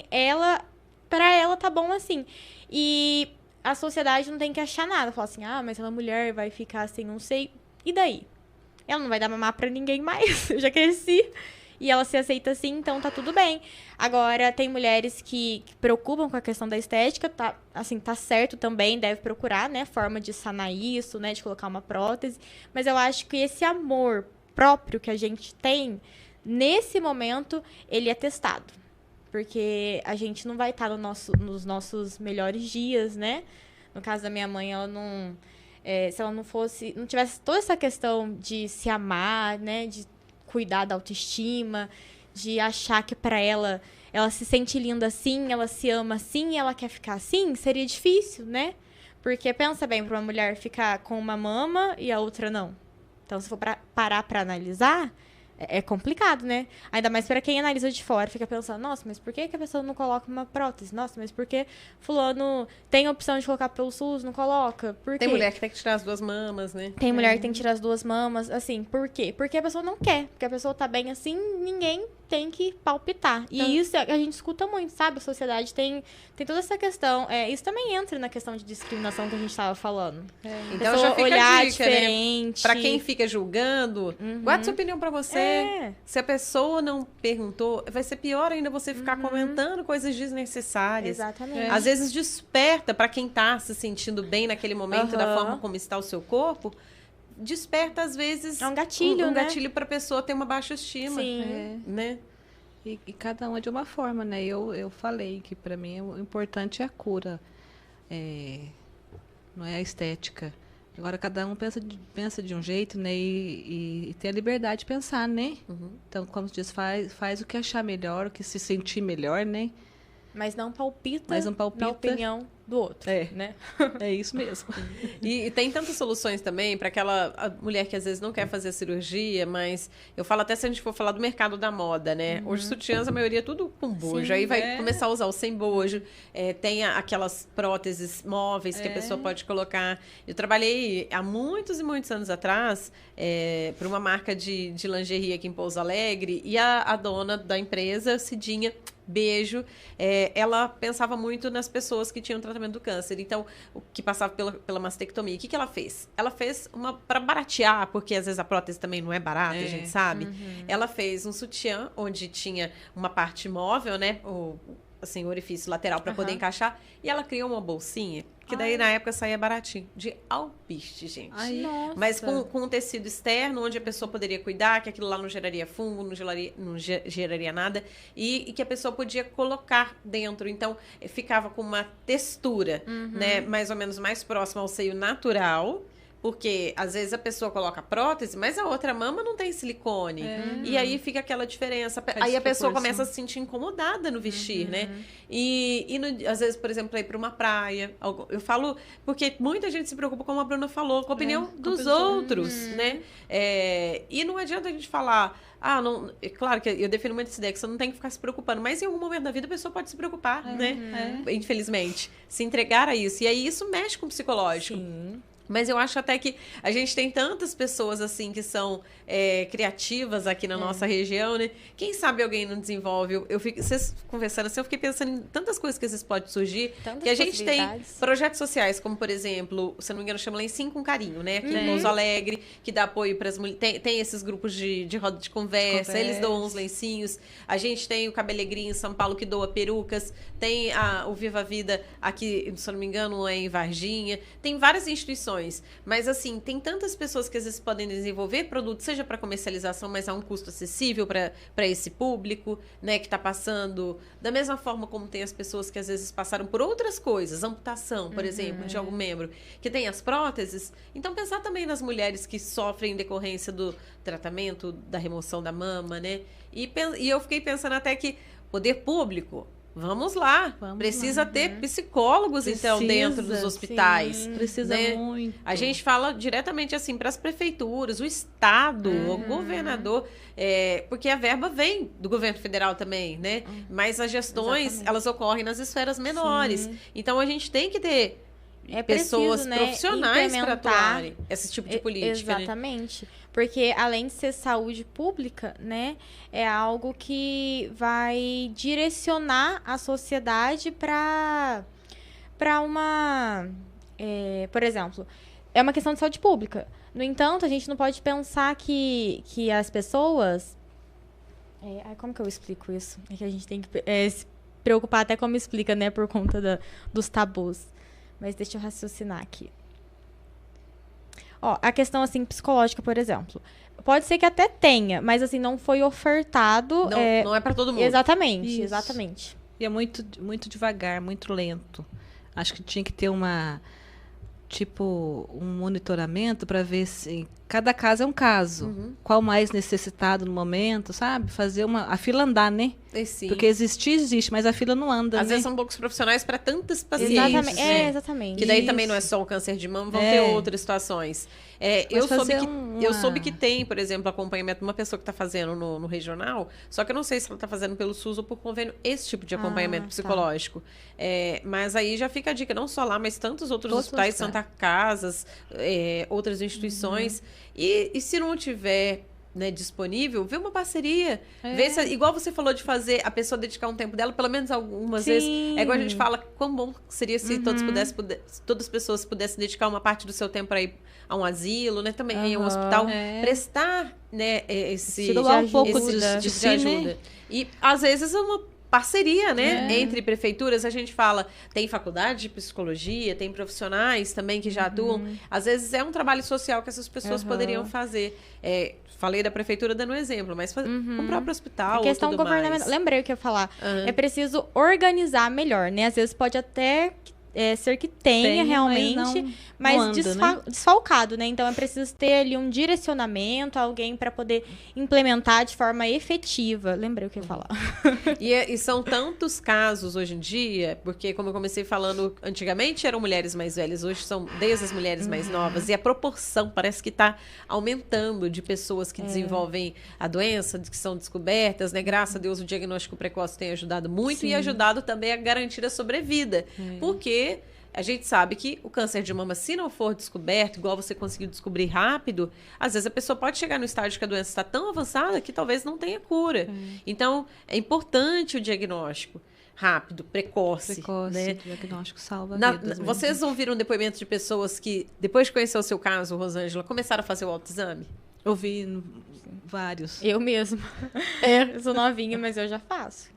pra ela tá bom assim. E a sociedade não tem que achar nada. Falar assim, mas ela é mulher, vai ficar assim, não sei. E daí? Ela não vai dar mamar pra ninguém mais. Eu já cresci. E ela se aceita assim, então tá tudo bem. Agora, tem mulheres que preocupam com a questão da estética. Tá certo também, deve procurar, né? Forma de sanar isso, né? De colocar uma prótese. Mas eu acho que esse amor próprio que a gente tem, nesse momento, ele é testado. Porque a gente não vai estar nos nossos melhores dias, né? No caso da minha mãe, ela não... se ela não tivesse toda essa questão de se amar, né? De cuidar da autoestima, de achar que pra ela se sente linda assim, ela se ama assim, ela quer ficar assim, seria difícil, né? Porque pensa bem, pra uma mulher ficar com uma mama e a outra não. Então, se for parar pra analisar... É complicado, né? Ainda mais para quem analisa de fora, fica pensando, nossa, mas por que a pessoa não coloca uma prótese? Nossa, mas por que fulano tem a opção de colocar pelo SUS, não coloca? Por quê? Tem mulher que tem que tirar as 2 mamas, né? Tem mulher que tem que tirar as 2 mamas, assim, por quê? Porque a pessoa não quer, porque a pessoa tá bem assim, ninguém tem que palpitar. E isso a gente escuta muito, sabe? A sociedade tem toda essa questão. Isso também entra na questão de discriminação que a gente tava falando. Então já fica olhar a dica, diferente. Né? Pra quem fica julgando, guarda sua opinião pra você. Se a pessoa não perguntou, vai ser pior ainda você ficar comentando coisas desnecessárias. Exatamente. Às vezes desperta pra quem tá se sentindo bem naquele momento, da forma como está o seu corpo. Desperta, às vezes, é um gatilho, né? né? Gatilho pra pessoa ter uma baixa estima. Sim. Né? E cada um é de uma forma, né? Eu falei que para mim o importante é a cura, não é a estética. Agora cada um pensa de um jeito, né? E tem a liberdade de pensar, né? Então, como se diz, faz o que achar melhor, o que se sentir melhor, né? Mas não palpita, na opinião do outro, né? É isso mesmo. E tem tantas soluções também para aquela mulher que às vezes não quer fazer a cirurgia, mas eu falo até se a gente for falar do mercado da moda, né? Hoje sutiãs, a maioria é tudo com bojo. Aí vai começar a usar o sem bojo. Tem aquelas próteses móveis que a pessoa pode colocar. Eu trabalhei há muitos e muitos anos atrás para uma marca de lingerie aqui em Pouso Alegre e a dona da empresa, Cidinha, beijo, ela pensava muito nas pessoas que tinham tratamento do câncer, então, que passavam pela mastectomia. O que ela fez? Ela fez uma para baratear, porque às vezes a prótese também não é barata, a gente sabe. Ela fez um sutiã onde tinha uma parte móvel, né? O orifício lateral para poder encaixar, e ela criou uma bolsinha que daí na época saía baratinho, de alpiste, gente. Mas com um tecido externo, onde a pessoa poderia cuidar, que aquilo lá não geraria fungo, não geraria nada, e que a pessoa podia colocar dentro. Então, ficava com uma textura, né, mais ou menos mais próxima ao seio natural, porque às vezes a pessoa coloca prótese, mas a outra mama não tem silicone. E aí fica aquela diferença. Aí a pessoa começa a se sentir incomodada no vestir, né? Às vezes, por exemplo, ir para uma praia. Eu falo, porque muita gente se preocupa, como a Bruna falou, com a opinião dos outros, né? E não adianta a gente falar... não, é claro que eu defino muito essa ideia, que você não tem que ficar se preocupando, mas em algum momento da vida a pessoa pode se preocupar, né? Infelizmente. Se entregar a isso. E aí isso mexe com o psicológico. Sim. Mas eu acho até que a gente tem tantas pessoas, assim, que são criativas aqui na nossa região, né? Quem sabe alguém não desenvolve? Vocês conversando assim, eu fiquei pensando em tantas coisas que às vezes pode surgir. Tantas que a gente tem possibilidades. projetos sociais, como, por exemplo, se eu não me engano, chama Lencinho com Carinho, né? Aqui em Pouso Alegre, que dá apoio para as mulheres. Tem esses grupos de roda de conversa, eles doam uns lencinhos. A gente tem o Cabelegrinho em São Paulo, que doa perucas. Tem o Viva a Vida aqui, se eu não me engano, é em Varginha. Tem várias instituições. Mas, assim, tem tantas pessoas que às vezes podem desenvolver produtos, seja para comercialização, mas a um custo acessível para esse público, né, que está passando. Da mesma forma como tem as pessoas que às vezes passaram por outras coisas, amputação, por exemplo, de algum membro, que tem as próteses. Então, pensar também nas mulheres que sofrem em decorrência do tratamento, da remoção da mama, né? E eu fiquei pensando até que poder público. Vamos lá. Precisa ter psicólogos, então, dentro dos hospitais. Sim, precisa muito. A gente fala diretamente, assim, para as prefeituras, o Estado, o governador, porque a verba vem do governo federal também, né? Mas as gestões, elas ocorrem nas esferas menores. Sim. Então, a gente tem que ter pessoas preciso, né, profissionais para implementar atuarem esse tipo de política, exatamente. Né? Porque além de ser saúde pública, né, é algo que vai direcionar a sociedade para uma... por exemplo, é uma questão de saúde pública. No entanto, a gente não pode pensar que as pessoas... como que eu explico isso? É que a gente tem que se preocupar até como explica, né, por conta dos tabus. Mas deixa eu raciocinar aqui. A questão, assim, psicológica, por exemplo. Pode ser que até tenha, mas, assim, não foi ofertado... Não é para todo mundo. Exatamente, Isso. exatamente. E é muito, muito devagar, muito lento. Acho que tinha que ter um monitoramento para ver se cada caso é um caso. Qual mais necessitado no momento, sabe? Fazer a fila andar, né? Sim. Porque existe, mas a fila não anda, Às né? vezes são poucos profissionais para tantas pacientes. Exatamente. Né? Exatamente. Que daí também não é só o câncer de mama, vão ter outras situações. Eu soube que tem, por exemplo, acompanhamento de uma pessoa que está fazendo no regional, só que eu não sei se ela está fazendo pelo SUS ou por convênio esse tipo de acompanhamento psicológico. Mas aí já fica a dica, não só lá, mas tantos outros hospitais, Santa Casas, outras instituições. E se não tiver... Né, disponível, ver uma parceria. Ver se, igual você falou de fazer a pessoa dedicar um tempo dela, pelo menos algumas vezes. É igual a gente fala, quão bom seria se todas as pessoas pudessem dedicar uma parte do seu tempo para ir a um asilo, né? Também em um hospital. Prestar, né, esse um pouco de ajuda. E às vezes é uma parceria, né? Entre prefeituras, a gente fala, tem faculdade de psicologia, tem profissionais também que já atuam. Às vezes é um trabalho social que essas pessoas poderiam fazer. Falei da prefeitura dando um exemplo, mas o próprio hospital, a questão ou tudo governamental. mais. Lembrei o que eu ia falar. É preciso organizar melhor, né? Às vezes pode até ser que tenha realmente, mas não anda, desfalcado, né? Então é preciso ter ali um direcionamento, alguém para poder implementar de forma efetiva. Lembrei o que eu ia falar. E são tantos casos hoje em dia, porque como eu comecei falando, antigamente eram mulheres mais velhas, hoje são desde as mulheres mais novas, e a proporção parece que está aumentando de pessoas que desenvolvem a doença, que são descobertas, né? Graças a Deus o diagnóstico precoce tem ajudado muito e ajudado também a garantir a sobrevida. Porque a gente sabe que o câncer de mama, se não for descoberto, igual você conseguiu descobrir rápido, às vezes a pessoa pode chegar no estágio que a doença está tão avançada que talvez não tenha cura. Então, é importante o diagnóstico rápido, precoce. Né? O diagnóstico salva vidas. Vocês ouviram depoimentos de pessoas que, depois de conhecer o seu caso, Rosângela, começaram a fazer o autoexame? Eu vi vários. Eu mesma. Eu sou novinha, mas eu já faço.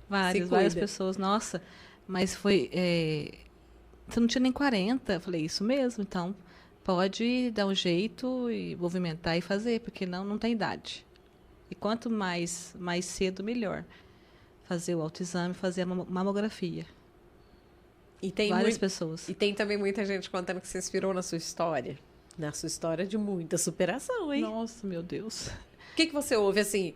Várias pessoas. Nossa, mas foi... Você não tinha nem 40. Eu falei, isso mesmo, então pode dar um jeito e movimentar e fazer, porque não tem idade. E quanto mais cedo, melhor. Fazer o autoexame, fazer a mamografia. E tem várias pessoas. E tem também muita gente contando que se inspirou na sua história. Na sua história de muita superação, hein? Nossa, meu Deus. O que você ouve, assim...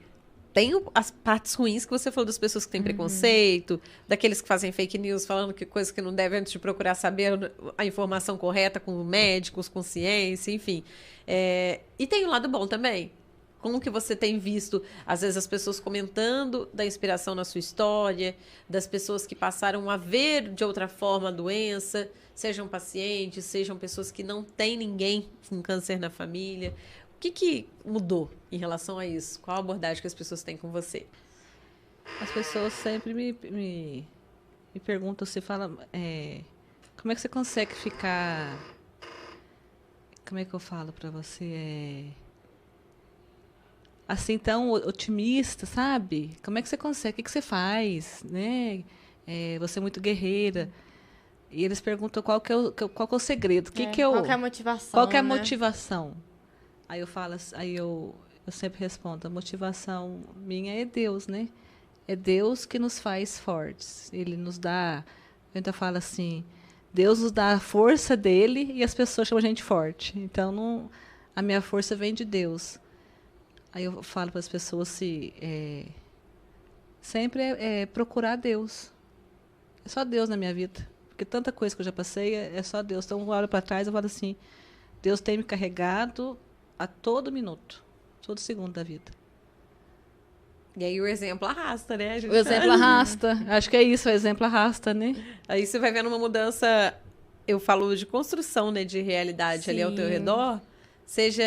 Tem as partes ruins que você falou das pessoas que têm preconceito, daqueles que fazem fake news falando que coisas que não devem antes de procurar saber a informação correta com médicos, com ciência, enfim. E tem o lado bom também. Como que você tem visto, às vezes, as pessoas comentando da inspiração na sua história, das pessoas que passaram a ver de outra forma a doença, sejam pacientes, sejam pessoas que não têm ninguém com câncer na família. O que mudou em relação a isso? Qual a abordagem que as pessoas têm com você? As pessoas sempre me perguntam, se fala, como é que você consegue ficar, como é que eu falo para você, assim tão otimista, sabe? Como é que você consegue? O que você faz, né? Você é muito guerreira. E eles perguntam qual que é o segredo, qual que é a motivação? Qual que é a né? motivação? Aí eu falo, eu sempre respondo, a motivação minha é Deus, né? É Deus que nos faz fortes. Ele nos dá, eu ainda falo assim, Deus nos dá a força dele e as pessoas chamam a gente forte. Então, a minha força vem de Deus. Aí eu falo para as pessoas sempre procurar Deus. É só Deus na minha vida. Porque tanta coisa que eu já passei é só Deus. Então, eu olho para trás e falo assim, Deus tem me carregado a todo minuto, todo segundo da vida. E aí o exemplo arrasta, né? O exemplo arrasta. Acho que é isso, o exemplo arrasta, né? Aí você vai vendo uma mudança, eu falo de construção, né, de realidade. Sim. Ali ao teu redor, seja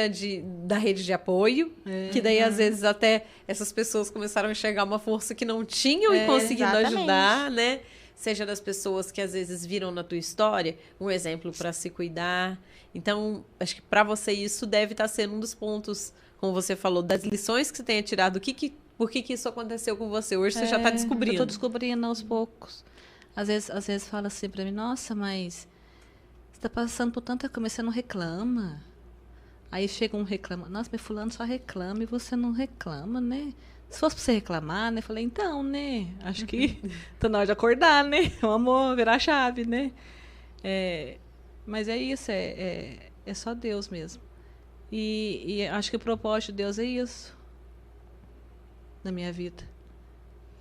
da rede de apoio, que daí às vezes até essas pessoas começaram a enxergar uma força que não tinham e conseguindo ajudar, né? Seja das pessoas que às vezes viram na tua história um exemplo para se cuidar. Então, acho que para você isso deve estar sendo um dos pontos, como você falou, das lições que você tenha tirado. Por que isso aconteceu com você? Hoje você já está descobrindo. Eu estou descobrindo aos poucos. Às vezes fala assim para mim, nossa, mas você está passando por tanta coisa, mas você não reclama. Aí chega um reclama, nossa, mas fulano só reclama e você não reclama, né? Se fosse para você reclamar, né? Falei, então, né? Acho que tá na hora de acordar, né? Vamos virar a chave, né? Mas é isso, é só Deus mesmo. E acho que o propósito de Deus é isso na minha vida.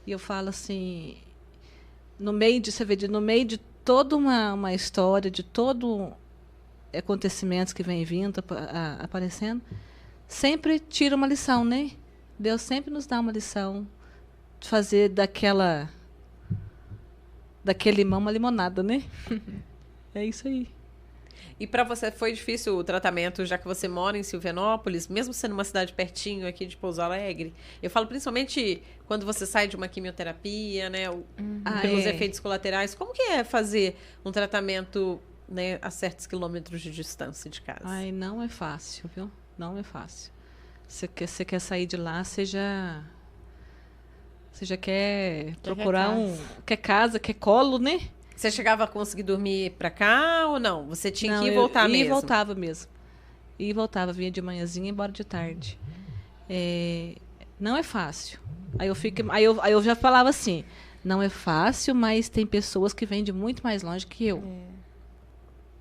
E eu falo assim, no meio de toda uma história, de todo acontecimentos que vem vindo, aparecendo, sempre tira uma lição, né? Deus sempre nos dá uma lição de fazer daquele limão uma limonada, né? É isso aí. E para você foi difícil o tratamento, já que você mora em Silvianópolis, mesmo sendo uma cidade pertinho aqui de Pouso Alegre? Eu falo principalmente quando você sai de uma quimioterapia, né? Pelos efeitos colaterais. Como que é fazer um tratamento, né, a certos quilômetros de distância de casa? Ai, não é fácil, viu? Não é fácil. Você quer sair de lá, você já quer procurar quer casa, quer colo, né? Você chegava a conseguir dormir pra cá ou não? Você tinha que ir e voltar mesmo? E voltava mesmo. E voltava, vinha de manhãzinha e embora de tarde. Não é fácil. Aí eu já falava assim, não é fácil, mas tem pessoas que vêm de muito mais longe que eu.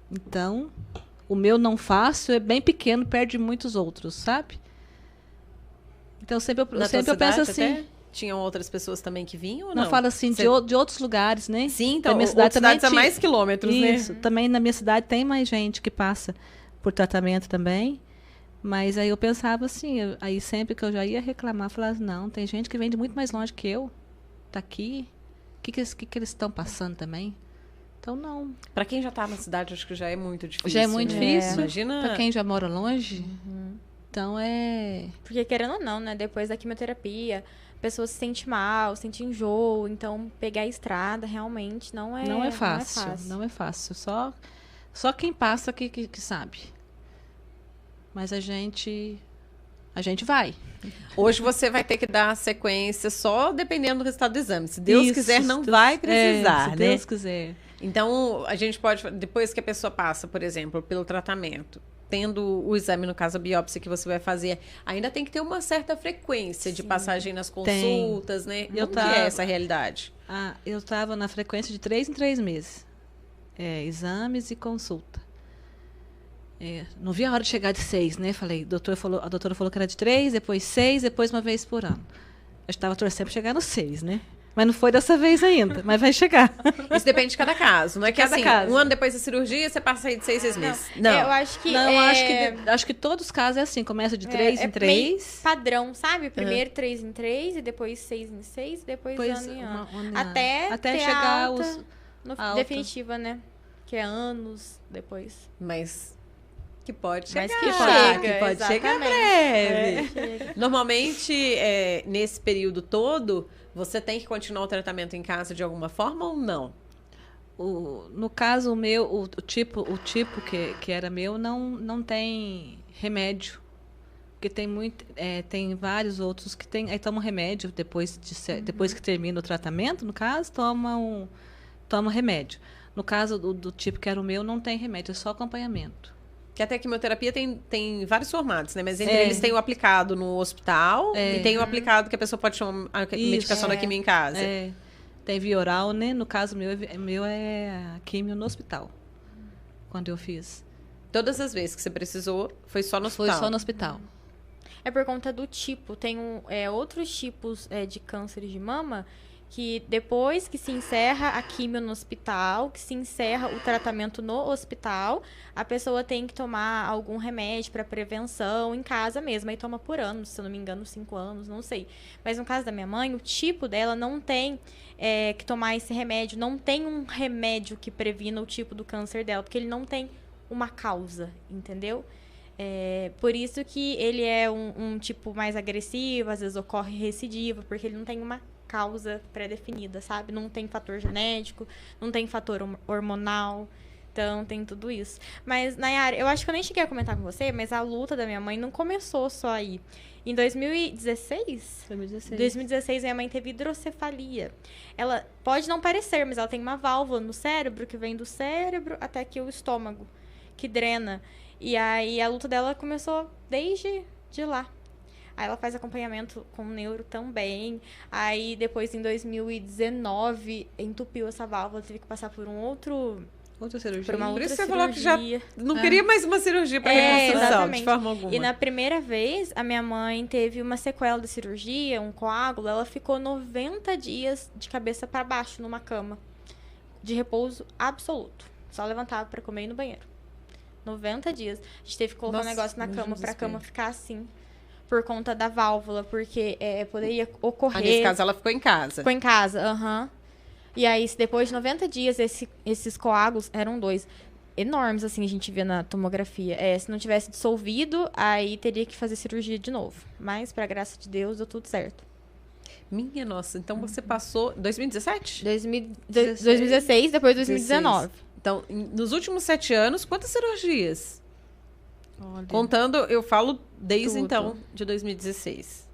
Então, o meu não fácil é bem pequeno, perto de muitos outros, sabe? Então, sempre eu penso assim... Até? Tinham outras pessoas também que vinham ou não? Não, falo assim, de outros lugares, né? Sim, então, minha cidade também a mais quilômetros, isso, né? Também na minha cidade tem mais gente que passa por tratamento também. Mas aí eu pensava assim, aí sempre que eu já ia reclamar, eu falava, não, tem gente que vem de muito mais longe que eu. Tá aqui. O que eles estão passando também? Então, não. Para quem já tá na cidade, acho que já é muito difícil. Já é muito difícil. Imagina... Para quem já mora longe. Então, Porque, querendo ou não, né? Depois da quimioterapia, a pessoa se sente mal, sente enjoo. Então, pegar a estrada realmente não é fácil. Não é fácil. Só quem passa que sabe. Mas a gente vai. Hoje você vai ter que dar sequência só dependendo do resultado do exame. Se Deus quiser, não vai precisar, se né? Deus quiser. Então, a gente pode, depois que a pessoa passa, por exemplo, pelo tratamento, tendo o exame, no caso a biópsia que você vai fazer, ainda tem que ter uma certa frequência de passagem nas consultas, né? Como que é essa realidade? Eu estava na frequência de 3 em 3 meses. Exames e consulta. Não vi a hora de chegar de 6, né? Falei, a doutora falou que era de 3, depois 6, depois uma vez por ano. Eu estava torcendo para chegar no 6, né? Mas não foi dessa vez ainda, mas vai chegar. Isso depende de cada caso. Não é que Cada assim, caso. um ano depois da cirurgia, você passa aí de 6 meses. Não. Eu acho que Não, acho que todos os casos é assim, começa de 3 em 3. Padrão, sabe? Primeiro 3 em 3, e depois 6 em 6, e depois ano em ano. Até ter chegar alta, alta. definitiva, né? Que é anos depois. Mas que pode chegar. Mas que chega, que pode chegar exatamente. breve. Chega. Normalmente, nesse período todo, você tem que continuar o tratamento em casa de alguma forma ou não? No caso, o meu, o tipo que era meu, não tem remédio. Porque tem vários outros que aí tomam remédio depois que termina o tratamento, no caso, toma remédio. No caso do tipo que era o meu, não tem remédio, é só acompanhamento. Que até a quimioterapia tem vários formatos, né? Mas entre eles tem o aplicado no hospital e tem o aplicado que a pessoa pode tomar a medicação da quimio em casa. Tem via oral, né? No caso, meu é a quimio no hospital, quando eu fiz. Todas as vezes que você precisou, foi só no hospital? Foi só no hospital. É por conta do tipo. Tem outros tipos de cânceres de mama que depois que se encerra a quimio no hospital, que se encerra o tratamento no hospital, a pessoa tem que tomar algum remédio para prevenção em casa mesmo. Aí toma por anos, se eu não me engano, 5 anos, não sei. Mas no caso da minha mãe, o tipo dela não tem que tomar esse remédio. Não tem um remédio que previna o tipo do câncer dela, porque ele não tem uma causa, entendeu? Por isso que ele é um tipo mais agressivo, às vezes ocorre recidiva, porque ele não tem uma causa pré-definida, sabe? Não tem fator genético, não tem fator hormonal, então tem tudo isso. Mas, Nayara, eu acho que eu nem cheguei a comentar com você, mas a luta da minha mãe não começou só aí. Em 2016, minha mãe teve hidrocefalia. Ela pode não parecer, mas ela tem uma válvula no cérebro, que vem do cérebro até aqui o estômago, que drena. E aí a luta dela começou desde de lá. Aí ela faz acompanhamento com o neuro também. Aí depois, em 2019, entupiu essa válvula, teve que passar por outra cirurgia. Por uma Por outra isso você cirurgia. falou que já não queria mais uma cirurgia para reconstrução, exatamente. de forma alguma. E na primeira vez, a minha mãe teve uma sequela da cirurgia, um coágulo. Ela ficou 90 dias de cabeça para baixo numa cama, de repouso absoluto. Só levantava para comer e ir no banheiro. 90 dias. A gente teve que colocar um negócio na cama pra cama ficar assim. Por conta da válvula, porque poderia ocorrer... Nesse caso, ela ficou em casa. Ficou em casa, aham. E aí, depois de 90 dias, esses coágulos eram 2. Enormes, assim, a gente via na tomografia. Se não tivesse dissolvido, aí teria que fazer cirurgia de novo. Mas, pra graça de Deus, deu tudo certo. Minha nossa, então você passou... 2017? 2016, depois 2019. 16. Então, nos últimos 7 anos, quantas cirurgias? Olha. Contando, eu falo desde Tudo. então, de 2016.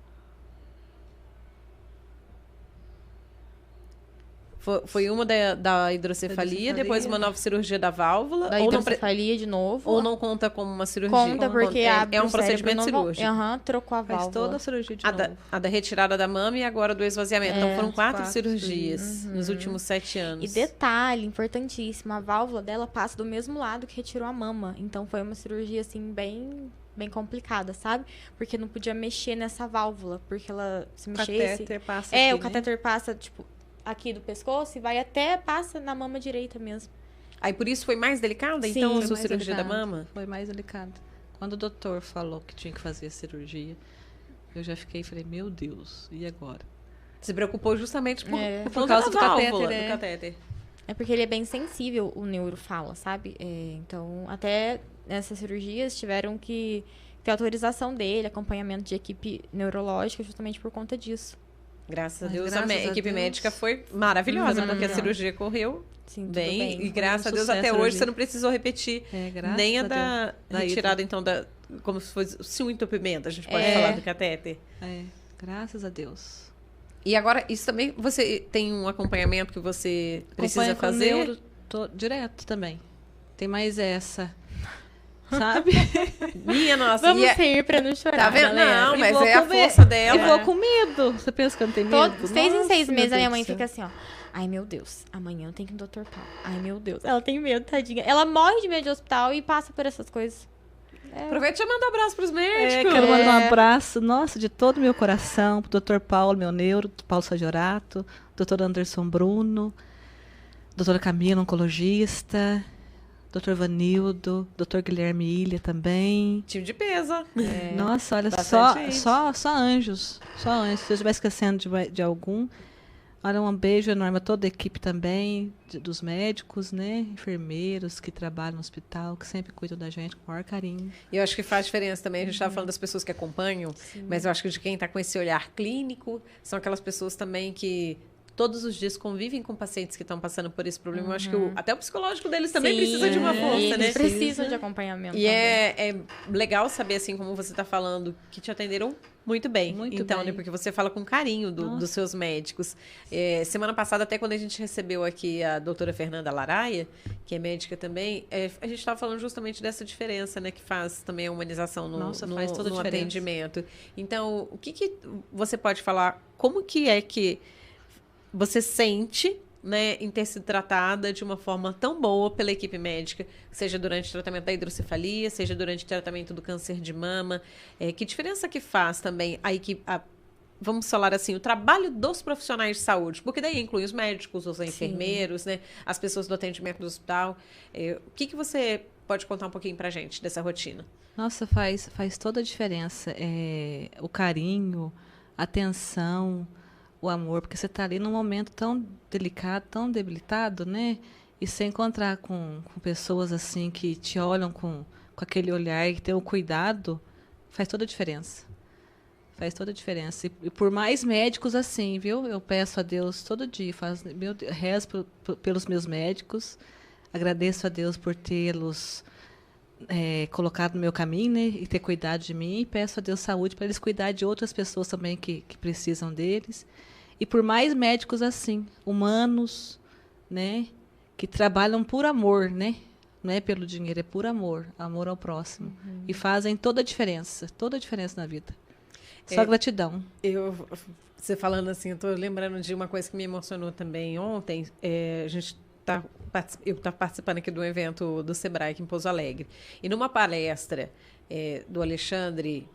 Foi uma da hidrocefalia, depois uma nova cirurgia da válvula. Da hidrocefalia de novo. Ou não conta como uma cirurgia? Conta, porque é um procedimento cirúrgico. Trocou a válvula. Faz toda a cirurgia de novo. A da retirada da mama e agora do esvaziamento. Então foram 4 cirurgias cirurgias. nos últimos 7 anos. E detalhe importantíssimo, a válvula dela passa do mesmo lado que retirou a mama. Então foi uma cirurgia, assim, bem complicada, sabe? Porque não podia mexer nessa válvula, porque ela se mexesse... O catéter passa aqui, o catéter passa, tipo, aqui do pescoço e vai passa na mama direita mesmo. Aí por isso foi mais delicada, Sim, então, a foi sua mais cirurgia da delicado. mama? Foi mais delicado. Quando o doutor falou que tinha que fazer a cirurgia, eu já falei, meu Deus, e agora? Se preocupou justamente por Por causa da do válvula, catéter, do catéter. É porque ele é bem sensível, o neuro fala, sabe? Então, até nessas cirurgias tiveram que ter autorização dele, acompanhamento de equipe neurológica, justamente por conta disso. Graças a Mas Deus, graças a a equipe Deus. médica foi maravilhosa, porque a Maravilhosa. cirurgia correu Sim, tudo bem. E bem. graças a Deus, sucesso até a hoje, cirurgia. você não precisou repetir Graças nem a a da Deus. Da retirada, então, como se fosse um entupimento, a gente pode É. falar do catéter. Graças a Deus. E agora, isso também, você tem um acompanhamento que você precisa Acompanho com o fazer? neuro direto também. Tem mais essa. Sabe? Minha nossa. Vamos e é- rir pra não chorar, Tá vendo? galera. Não, E mas vou é a comer. força dela. Eu vou com medo. Você pensa que eu não tenho medo? Todos 6 em 6 Nossa, meses, a minha meu mãe Deus do fica assim, ó. Ai, meu Deus, amanhã eu tenho que ir no Dr. Paulo. Ai, meu Deus. Ela tem medo, tadinha. Ela morre de medo de hospital e passa por essas coisas. Aproveita e manda um abraço pros médicos. Quero mandar um abraço, nossa, de todo o meu coração, pro Dr. Paulo, meu neuro, Paulo Sagiorato, Dr. Anderson Bruno, doutora Camila, oncologista, Dr. Vanildo, Dr. Guilherme Ilha também. Time de peso. Nossa, olha, Bastante só anjos. Só anjos. Se eu estiver esquecendo de algum. Olha, um beijo enorme a toda a equipe também, dos médicos, né? Enfermeiros que trabalham no hospital, que sempre cuidam da gente com o maior carinho. E eu acho que faz diferença também. A gente estava falando das pessoas que acompanham, mas eu acho que de quem está com esse olhar clínico, são aquelas pessoas também que todos os dias convivem com pacientes que estão passando por esse problema. Eu acho que até o psicológico deles também precisa de uma força, né? Eles precisam de acompanhamento. E é legal saber, assim, como você está falando, que te atenderam muito bem. Muito então, bem. né? Porque você fala com carinho dos seus médicos. Semana passada, até quando a gente recebeu aqui a doutora Fernanda Laraia, que é médica também, a gente estava falando justamente dessa diferença, né? Que faz também a humanização faz toda a no diferença. atendimento. Então, o que você pode falar? Como que é que você sente, né, em ter sido tratada de uma forma tão boa pela equipe médica, seja durante o tratamento da hidrocefalia, seja durante o tratamento do câncer de mama? Que diferença que faz também a equipe, vamos falar assim, o trabalho dos profissionais de saúde? Porque daí inclui os médicos, os enfermeiros, né, as pessoas do atendimento do hospital. O que você pode contar um pouquinho pra gente dessa rotina? Nossa, faz toda a diferença. O carinho, a atenção, o amor, porque você está ali num momento tão delicado, tão debilitado, né? E você encontrar com pessoas assim que te olham com aquele olhar e que tem o cuidado, faz toda a diferença. Faz toda a diferença. E por mais médicos assim, viu? Eu peço a Deus todo dia, rezo pelos meus médicos, agradeço a Deus por tê-los colocado no meu caminho, né? E ter cuidado de mim. E peço a Deus saúde para eles cuidar de outras pessoas também que precisam deles. E por mais médicos assim, humanos, né? Que trabalham por amor, né? Não é pelo dinheiro, é por amor. Amor ao próximo. E fazem toda a diferença na vida. Só gratidão. Você falando assim, eu estou lembrando de uma coisa que me emocionou também ontem. Eu estava participando aqui de um evento do Sebrae aqui em Pouso Alegre. E numa palestra do Alexandre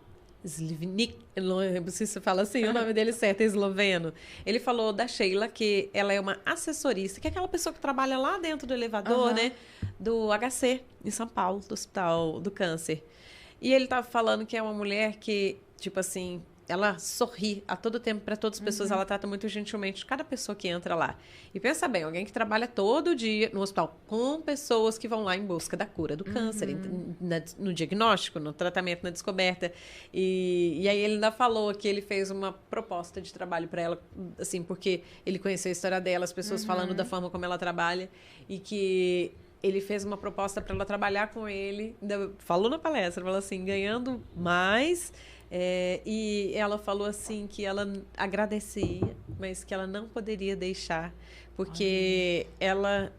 Slivnik, não lembro se você fala assim, o nome dele certo é esloveno. Ele falou da Sheila, que ela é uma assessorista, que é aquela pessoa que trabalha lá dentro do elevador, né? Do HC, em São Paulo, do Hospital do Câncer. E ele estava falando que é uma mulher que, tipo assim, ela sorri a todo tempo para todas as pessoas, ela trata muito gentilmente cada pessoa que entra lá. E pensa bem, alguém que trabalha todo dia no hospital com pessoas que vão lá em busca da cura do câncer, no diagnóstico, no tratamento, na descoberta. E aí ele ainda falou que ele fez uma proposta de trabalho para ela, assim, porque ele conheceu a história dela, as pessoas falando da forma como ela trabalha, e que ele fez uma proposta para ela trabalhar com ele, ainda falou na palestra, falou assim, ganhando mais. E ela falou assim que ela agradecia, mas que ela não poderia deixar, porque ela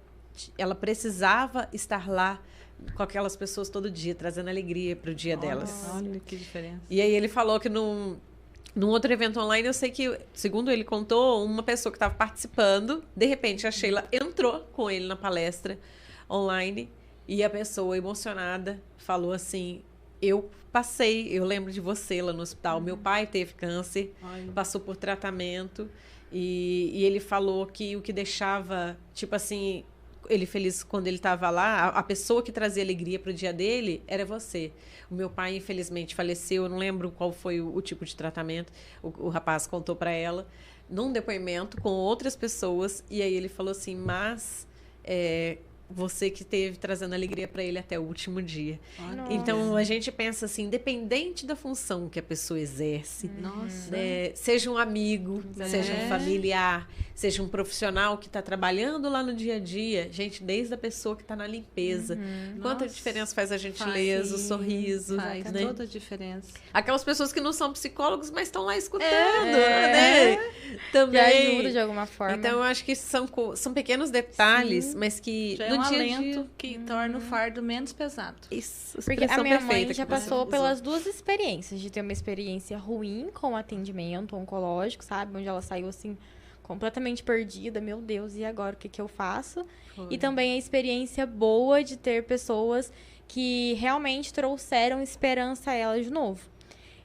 precisava estar lá com aquelas pessoas todo dia, trazendo alegria para o dia delas. Olha que diferença. E aí ele falou que num outro evento online, eu sei que, segundo ele contou, uma pessoa que estava participando, de repente a Sheila entrou com ele na palestra online e a pessoa emocionada falou assim: eu lembro de você lá no hospital. Meu pai teve câncer, passou por tratamento e ele falou que o que deixava, tipo assim, ele feliz quando ele estava lá, a pessoa que trazia alegria para o dia dele era você. O meu pai, infelizmente, faleceu, eu não lembro qual foi o tipo de tratamento, o rapaz contou para ela, num depoimento com outras pessoas, e aí ele falou assim, mas você que esteve trazendo alegria para ele até o último dia. Nossa. Então, a gente pensa assim, independente da função que a pessoa exerce, né, seja um amigo, seja um familiar, seja um profissional que está trabalhando lá no dia a dia, gente, desde a pessoa que está na limpeza. Quanta diferença faz a gentileza, o sorriso. Faz né? toda a diferença. Aquelas pessoas que não são psicólogos, mas estão lá escutando, né? Também. Que ajuda de alguma forma. Então, eu acho que são pequenos detalhes, mas que Já no um dia a alento dia que torna o fardo menos pesado. Isso, Porque a minha mãe já que você passou usou. pelas duas experiências, de ter uma experiência ruim com atendimento oncológico, sabe? Onde ela saiu, assim, completamente perdida. Meu Deus, e agora? O que eu faço? E também a experiência boa de ter pessoas que realmente trouxeram esperança a ela de novo.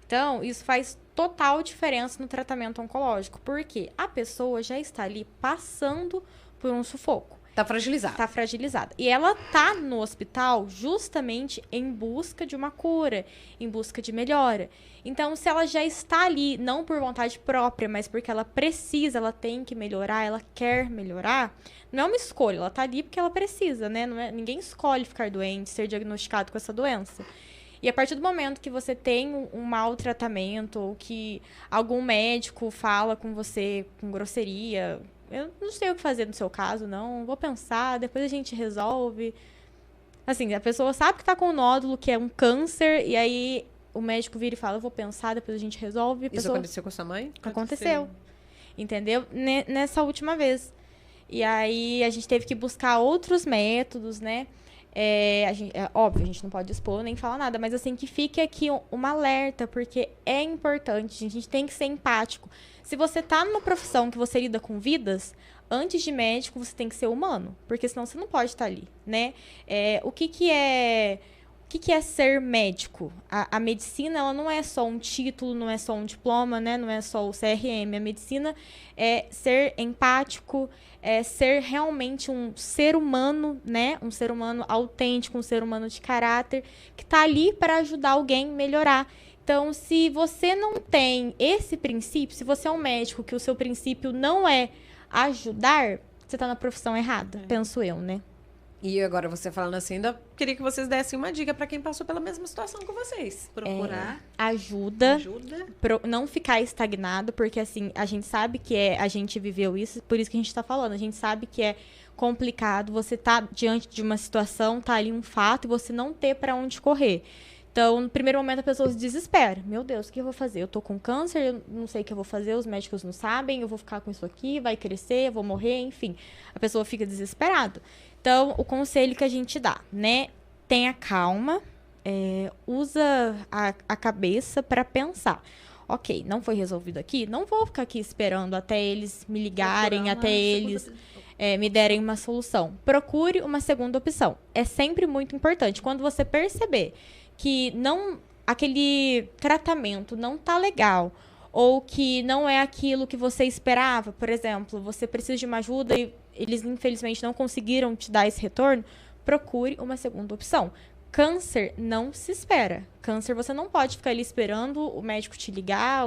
Então, isso faz total diferença no tratamento oncológico, porque a pessoa já está ali passando por um sufoco. Tá fragilizada. Tá fragilizada. E ela tá no hospital justamente em busca de uma cura, em busca de melhora. Então, se ela já está ali, não por vontade própria, mas porque ela precisa, ela tem que melhorar, ela quer melhorar, não é uma escolha, ela tá ali porque ela precisa, né? Não é, ninguém escolhe ficar doente, ser diagnosticado com essa doença. E a partir do momento que você tem um mau tratamento, ou que algum médico fala com você com grosseria, eu não sei o que fazer no seu caso, não, vou pensar, depois a gente resolve. Assim, a pessoa sabe que tá com um nódulo, que é um câncer, e aí o médico vira e fala, eu vou pensar, depois a gente resolve. A Isso pessoa... aconteceu com a sua mãe? Aconteceu. Entendeu? Nessa última vez. E aí a gente teve que buscar outros métodos, né? Óbvio, a gente não pode expor nem falar nada, mas assim, que fique aqui uma alerta, porque é importante, a gente tem que ser empático. Se você tá numa profissão que você lida com vidas, antes de médico, você tem que ser humano, porque senão você não pode estar ali, né? O que é ser médico? A medicina, ela não é só um título, não é só um diploma, né? Não é só o CRM. A medicina é ser empático, é ser realmente um ser humano, né? Um ser humano autêntico, um ser humano de caráter, que está ali para ajudar alguém a melhorar. Então, se você não tem esse princípio, se você é um médico que o seu princípio não é ajudar, você está na profissão errada, penso eu, né? E agora você falando assim, ainda queria que vocês dessem uma dica para quem passou pela mesma situação que vocês. Procurar ajuda. Não ficar estagnado, porque assim, a gente sabe que a gente viveu isso, por isso que a gente tá falando, a gente sabe que é complicado, você tá diante de uma situação, tá ali um fato e você não ter para onde correr. Então, no primeiro momento, a pessoa se desespera. Meu Deus, o que eu vou fazer? Eu tô com câncer, eu não sei o que eu vou fazer, os médicos não sabem, eu vou ficar com isso aqui, vai crescer, eu vou morrer, enfim. A pessoa fica desesperada. Então, o conselho que a gente dá, né? Tenha calma, usa a cabeça para pensar. Ok, não foi resolvido aqui, não vou ficar aqui esperando até eles me ligarem, até eles me derem uma solução. Procure uma segunda opção. É sempre muito importante. Quando você perceber que aquele tratamento não tá legal, ou que não é aquilo que você esperava, por exemplo, você precisa de uma ajuda e eles infelizmente não conseguiram te dar esse retorno, procure uma segunda opção. Câncer não se espera. Câncer você não pode ficar ali esperando o médico te ligar,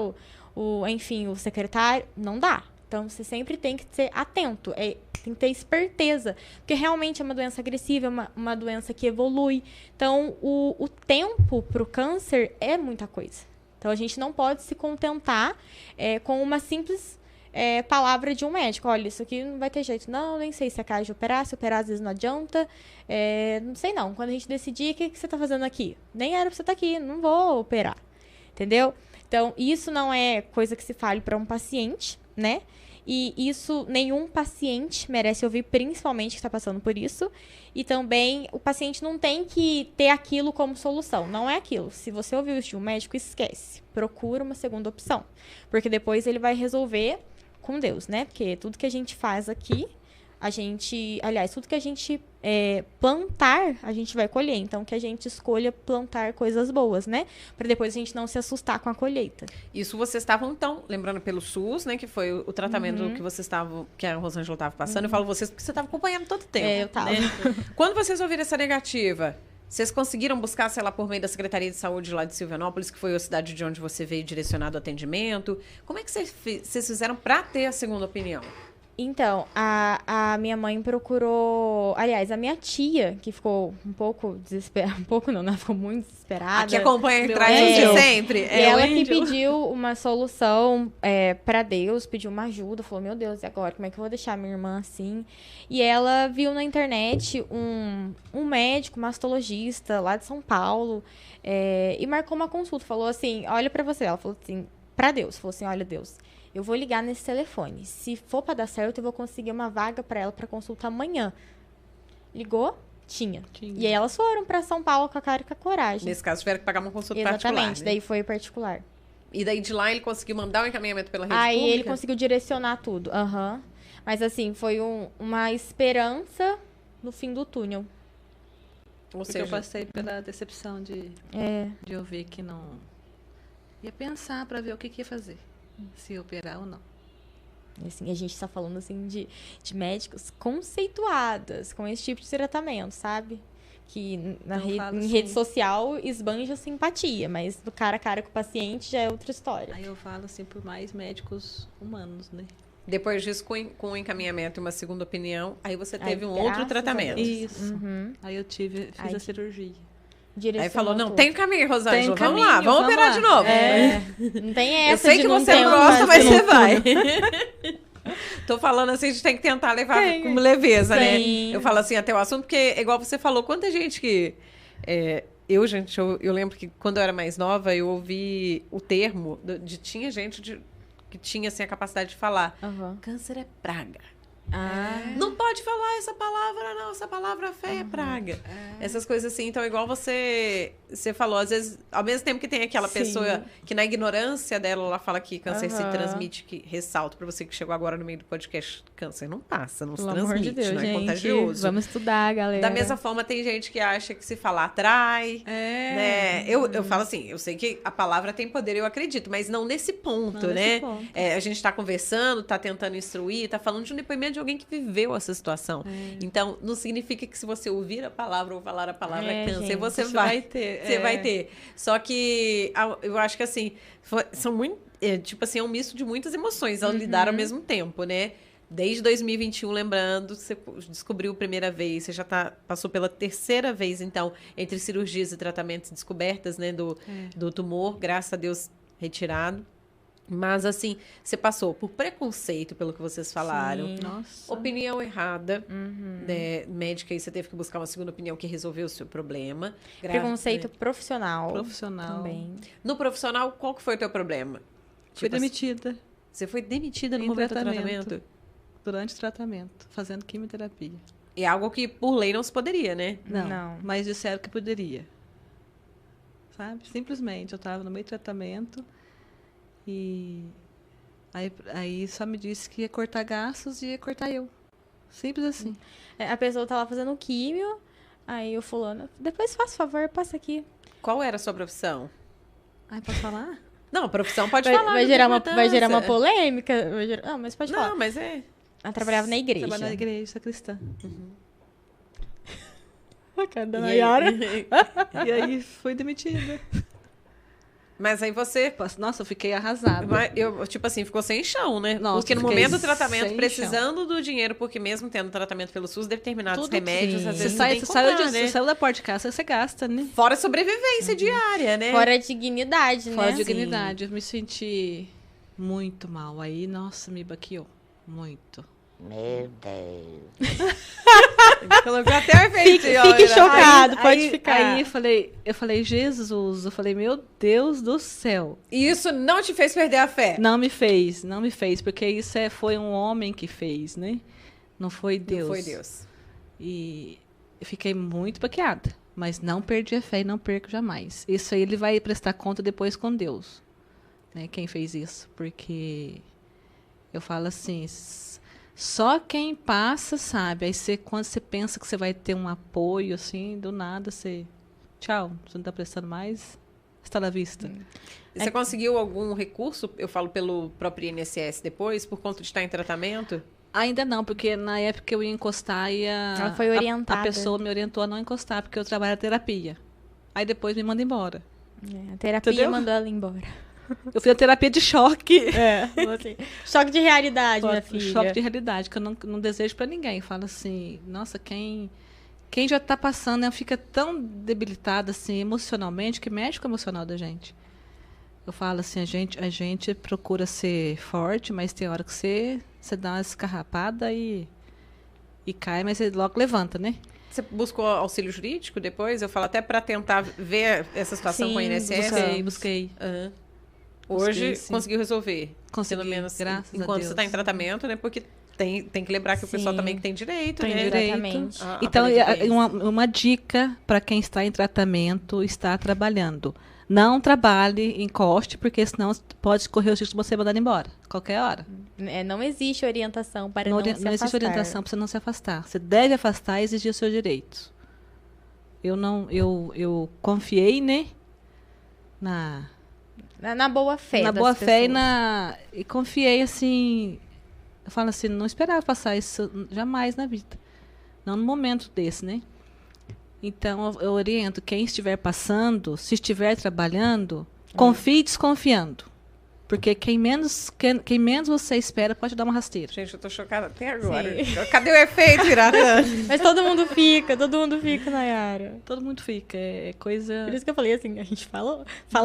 enfim, o secretário, não dá. Então, você sempre tem que ser atento, tem que ter esperteza, porque realmente é uma doença agressiva, é uma doença que evolui. Então, o tempo para o câncer é muita coisa. Então, a gente não pode se contentar com uma simples palavra de um médico. Olha, isso aqui não vai ter jeito. Não, nem sei se é capaz de operar, se operar às vezes não adianta. Não sei não. Quando a gente decidir, o que você está fazendo aqui? Nem era para você estar aqui, não vou operar. Entendeu? Então, isso não é coisa que se fale para um paciente, né? E isso, nenhum paciente merece ouvir, principalmente que está passando por isso. E também, o paciente não tem que ter aquilo como solução. Não é aquilo. Se você ouviu isso de um médico, esquece. Procura uma segunda opção. Porque depois ele vai resolver com Deus, né? Porque tudo que a gente faz aqui, tudo que a gente plantar, a gente vai colher. Então, que a gente escolha plantar coisas boas, né? Para depois a gente não se assustar com a colheita. Isso vocês estavam, então, lembrando pelo SUS, né? Que foi o tratamento que vocês estavam, que a Rosângela estava passando. Eu falo vocês porque você estava acompanhando todo o tempo. Eu estava. Né? Quando vocês ouviram essa negativa, vocês conseguiram buscar, sei lá, por meio da Secretaria de Saúde lá de Silvanópolis, que foi a cidade de onde você veio direcionado o atendimento? Como é que vocês fizeram para ter a segunda opinião? Então, a minha mãe procurou... Aliás, a minha tia, que ficou um pouco desesperada... Um pouco não, ela ficou muito desesperada. Aqui acompanha e traz de sempre. E ela que pediu uma solução para Deus, pediu uma ajuda. Falou, meu Deus, e agora? Como é que eu vou deixar minha irmã assim? E ela viu na internet um médico mastologista lá de São Paulo e marcou uma consulta. Falou assim, olha para você. Ela falou assim, para Deus. Falou assim, olha, Deus... Eu vou ligar nesse telefone. Se for para dar certo, eu vou conseguir uma vaga para ela para consulta amanhã. Ligou? Tinha. E aí elas foram para São Paulo com a cara e com a coragem. Nesse caso, tiveram que pagar uma consulta particular. Exatamente. Né? Daí foi particular. E daí de lá ele conseguiu mandar o encaminhamento pela rede pública? Aí ele conseguiu direcionar tudo. Mas assim, foi uma esperança no fim do túnel. Ou Porque seja, eu passei pela decepção de eu ver que não... Ia pensar para ver o que ia fazer. Se operar ou não. Assim, a gente tá falando, assim, de médicos conceituadas com esse tipo de tratamento, sabe? Que em rede social esbanja simpatia, mas do cara a cara com o paciente já é outra história. Aí eu falo, assim, por mais médicos humanos, né? depois disso, com o encaminhamento e uma segunda opinião, aí você teve um graças outro a tratamento. Deus. Isso. Uhum. Aí eu fiz a cirurgia. Aí falou, não, tudo. tem caminho, Rosângela, Tem vamos lá, caminho, vamos operar lá. de novo. Não tem essa Eu sei de que não você ter não uma gosta, mas fase você vai. Tô falando assim, a gente tem que tentar levar com leveza, né? Sim. Eu falo assim até o assunto, porque, igual você falou, quanta gente que... eu lembro que quando eu era mais nova, eu ouvi o termo, tinha gente que tinha assim, a capacidade de falar, câncer é praga. Não pode falar essa palavra, não. Essa palavra feia é praga. Essas coisas assim. Então, igual você falou, às vezes, ao mesmo tempo que tem aquela pessoa que na ignorância dela, ela fala que câncer se transmite, que ressalto pra você que chegou agora no meio do podcast, câncer não passa, não se Pelo amor transmite, de Deus, não é gente. contagioso. Vamos estudar, galera. Da mesma forma, tem gente que acha que se falar atrai. Né? Eu falo assim, eu sei que a palavra tem poder, eu acredito, mas não nesse ponto, Não né? nesse ponto. A gente tá conversando, tá tentando instruir, tá falando de um depoimento de alguém que viveu essa situação. Então, não significa que se você ouvir a palavra ou falar a palavra câncer, gente, você vai ter. Você vai ter. Só que eu acho que assim, são muito. Tipo assim, é um misto de muitas emoções ao lidar ao mesmo tempo, né? Desde 2021, lembrando, você descobriu a primeira vez, você já passou pela terceira vez, então, entre cirurgias e tratamentos descobertas, né, do tumor, graças a Deus, retirado. Mas, assim, você passou por preconceito, pelo que vocês falaram. Sim. Nossa. Opinião errada, né, médica, aí você teve que buscar uma segunda opinião que resolveu o seu problema. Preconceito profissional. Também. No profissional, qual que foi o teu problema? Fui Tipo assim, demitida você foi demitida no Em momento do tratamento. tratamento? durante o tratamento, fazendo quimioterapia. É algo que, por lei, não se poderia, né? Não. Mas disseram que poderia. Sabe? Simplesmente, eu estava no meio do tratamento e aí só me disse que ia cortar gastos e ia cortar eu. Simples assim. A pessoa tá lá fazendo químio, aí o fulano, depois faz favor, passa aqui. Qual era a sua profissão? Ai, posso falar? Não, profissão pode Vai, falar. vai não gerar tem vai gerar uma importância. polêmica. Não, mas pode falar. Não, mas é... Ela trabalhava na igreja. Trabalho na igreja, sou cristã. A cara da E Nayara. aí? E aí fui demitida. Mas aí você... Nossa, eu fiquei arrasada. tipo assim, ficou sem chão, né? Nossa, porque no fiquei momento do tratamento, sem precisando do dinheiro, porque mesmo tendo tratamento pelo SUS, determinados Tudo remédios, sim. às Você, vezes sai, tem que você, saiu comprar, de- né? você saiu da porta de casa, você gasta, né? Fora a sobrevivência diária, né? Fora a dignidade, Fora né? de dignidade. Eu me senti muito mal. Aí, nossa, me baqueou. Muito. Meu Deus. Colocou até o efeito. Fique chocado, pode ficar. Aí eu falei, Jesus, eu falei, meu Deus do céu. E isso não te fez perder a fé? Não me fez, porque isso foi um homem que fez, né? Não foi Deus. Não foi Deus. E eu fiquei muito baqueada, mas não perdi a fé e não perco jamais. Isso aí ele vai prestar conta depois com Deus, né? Quem fez isso, porque eu falo assim, só quem passa sabe. Aí quando você pensa que você vai ter um apoio, assim, do nada você... Tchau, você não está prestando mais, está na vista. E você conseguiu algum recurso, eu falo pelo próprio INSS depois, por conta de estar em tratamento? Ainda não, porque na época que eu ia encostar, Ela foi orientada. a pessoa me orientou a não encostar, porque eu trabalho na terapia. Aí depois me manda embora. A terapia Entendeu? mandou ela embora. Eu fiz a terapia de choque. Assim, choque de realidade, minha filha. Choque de realidade, que eu não desejo pra ninguém. Falo assim, nossa, quem já tá passando, né, fica tão debilitada assim, emocionalmente, que mexe com o emocional da gente. Eu falo assim, a gente procura ser forte, mas tem hora que você dá uma escarrapada e cai, mas você logo levanta, né? Você buscou auxílio jurídico depois? Eu falo até para tentar ver essa situação Sim, com a INSS. Busquei. Aham. Hoje Busquei, sim. conseguiu resolver. Consegui, Pelo menos graças a enquanto Deus. você está em tratamento, né? Porque tem que lembrar que o pessoal Sim. também tem direito, Tem né? direito. Exatamente. A Então, previdência. uma dica para quem está em tratamento, está trabalhando. Não trabalhe, encoste, porque senão pode correr o risco de você ser mandado embora, qualquer hora. Não existe orientação para não, se Não existe afastar. orientação para você não se afastar. Você deve afastar e exigir os seus direitos. eu confiei, né? Na boa fé. Na das boa fé pessoas. e confiei assim. Eu falo assim, não esperava passar isso jamais na vida. Não no momento desse, né? Então, eu oriento quem estiver passando, se estiver trabalhando, confie desconfiando. Porque quem menos você espera pode dar uma rasteira. Gente, eu tô chocada até agora. Cadê o efeito, Iratã? Mas todo mundo fica, Nayara. Todo mundo fica, é coisa... Por isso que eu falei assim, a gente fala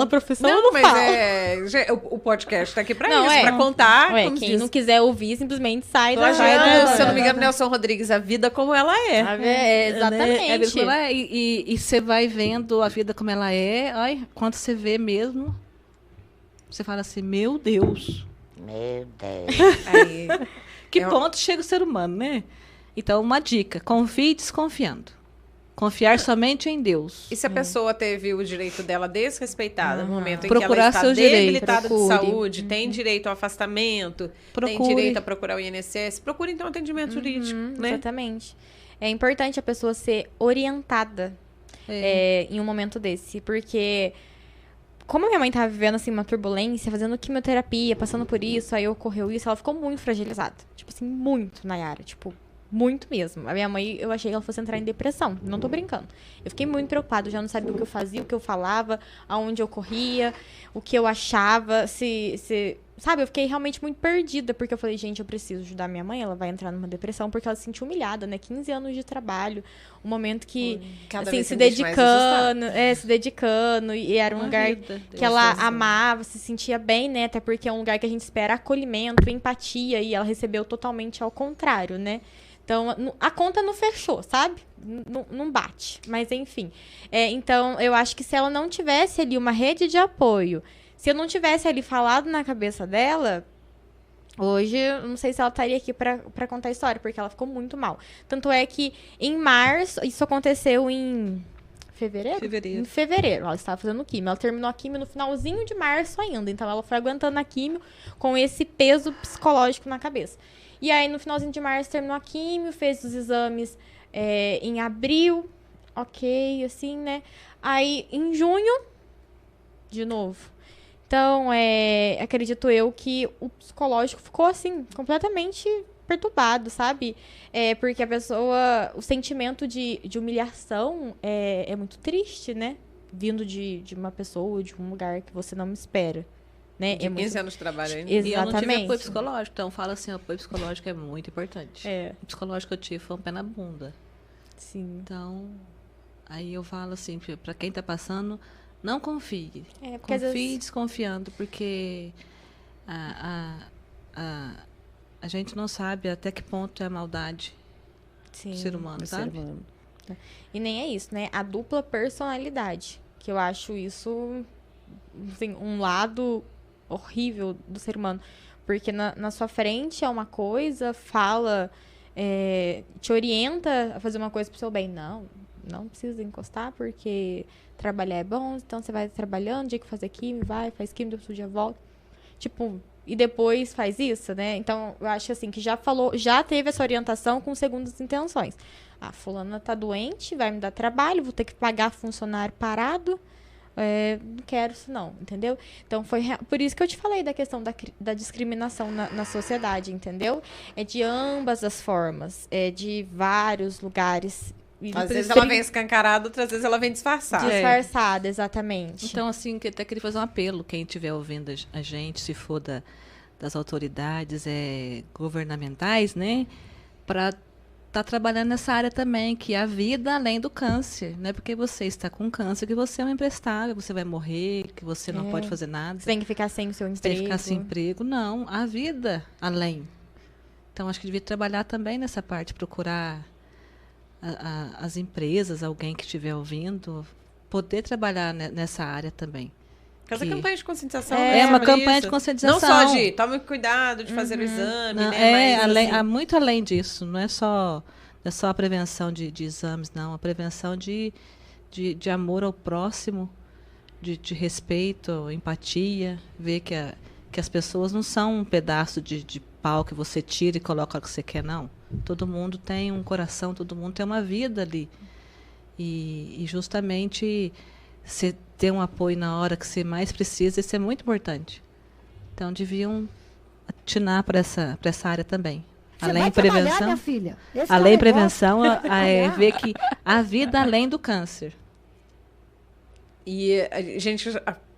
profissão ou Não, não mas fala? o podcast tá aqui pra Não, isso, pra contar. Ué, como quem diz. não quiser ouvir, simplesmente sai Plagiando, se eu não me engano, Nelson Rodrigues, a vida como ela é. Exatamente. É mesmo, e você vai vendo a vida como ela é, ai, quando você vê mesmo, você fala assim, meu Deus. Meu Deus. Aí, Que ponto chega o ser humano, né? Então, uma dica, confie desconfiando. Confiar somente em Deus. e se a pessoa teve o direito dela desrespeitado no momento em que Procurar ela está seus direitos. debilitada de Procure. saúde, tem direito ao afastamento, tem Procure. direito a procurar o INSS, procure então atendimento jurídico, né? Exatamente. É importante a pessoa ser orientada em um momento desse, porque como a minha mãe tava vivendo assim uma turbulência, fazendo quimioterapia, passando por isso, aí ocorreu isso, ela ficou muito fragilizada. Tipo assim, muito, Nayara, tipo, muito mesmo. A minha mãe, eu achei que ela fosse entrar em depressão, não tô brincando. Eu fiquei muito preocupada, eu já não sabia o que eu fazia, o que eu falava, aonde eu corria, o que eu achava, sabe, eu fiquei realmente muito perdida, porque eu falei, gente, eu preciso ajudar minha mãe, ela vai entrar numa depressão, porque ela se sentiu humilhada, né? 15 anos de trabalho, um momento que, Cada assim, vez se se deixa mais assustada. se dedicando, e era um Uma lugar vida que ela Deus, assim. amava, se sentia bem, né? Até porque é um lugar que a gente espera acolhimento, empatia, e ela recebeu totalmente ao contrário, né? Então, a conta não fechou, sabe? Não bate. Mas, enfim. Então, eu acho que se ela não tivesse ali uma rede de apoio, se eu não tivesse ali falado na cabeça dela, hoje, eu não sei se ela estaria aqui pra contar a história, porque ela ficou muito mal. Tanto é que, em março, isso aconteceu em fevereiro? Fevereiro. Em fevereiro, ela estava fazendo químio. Ela terminou a químio no finalzinho de março ainda. Então, ela foi aguentando a químio com esse peso psicológico na cabeça. E aí, no finalzinho de março, terminou a químio, fez os exames em abril. Ok, assim, né? Aí, em junho, de novo. Então, acredito eu que o psicológico ficou, assim, completamente perturbado, sabe? Porque a pessoa, o sentimento de humilhação é muito triste, né? Vindo de uma pessoa, de um lugar que você não espera. Né? De 15 anos de trabalho ainda. Exatamente. E eu não tive apoio psicológico, então fala assim, o apoio psicológico é muito importante. O psicológico que eu tive foi um pé na bunda. Sim. Então, aí eu falo assim, para quem está passando, não confie. Porque às Confie vezes... desconfiando, porque a gente não sabe até que ponto é a maldade Sim, do ser humano, do ser sabe? humano. E nem é isso, né? A dupla personalidade, que eu acho isso, assim, um lado horrível do ser humano. Porque na sua frente é uma coisa, fala, te orienta a fazer uma coisa pro seu bem. Não precisa encostar, porque trabalhar é bom, então você vai trabalhando, dia que fazer químio, faz químio, depois o dia volta. Tipo, e depois faz isso, né? Então, eu acho assim, que já teve essa orientação com segundas intenções. Ah, fulana tá doente, vai me dar trabalho, vou ter que pagar funcionário parado. Não quero isso não, entendeu? Então, por isso que eu te falei da questão da discriminação na sociedade, entendeu? É de ambas as formas, é de vários lugares. Às vezes ela vem escancarada, outras vezes ela vem disfarçada. Disfarçada, exatamente. Então, assim, até queria fazer um apelo, quem estiver ouvindo a gente, se for das autoridades governamentais, né? Para estar trabalhando nessa área também, que é a vida além do câncer. Não é porque você está com câncer que você é um imprestável, você vai morrer, que você não pode fazer nada. Você tem que ficar sem o seu emprego. Você tem que ficar sem emprego. Não, a vida além. Então, acho que devia trabalhar também nessa parte, procurar as empresas, alguém que estiver ouvindo, poder trabalhar nessa área também. Fazer campanha de conscientização. Uma campanha de conscientização. Não só de tome cuidado de fazer o exame, não, né? Mas, muito além disso. Não é só a prevenção de exames, não. A prevenção de amor ao próximo, de respeito, empatia. Ver que as pessoas não são um pedaço de pau que você tira e coloca o que você quer, não. Todo mundo tem um coração, todo mundo tem uma vida ali. E justamente você ter um apoio na hora que você mais precisa, isso é muito importante. Então, deviam atinar para essa área também. Você vai trabalhar, minha filha? Além de prevenção, é ver que a vida além do câncer. E, gente,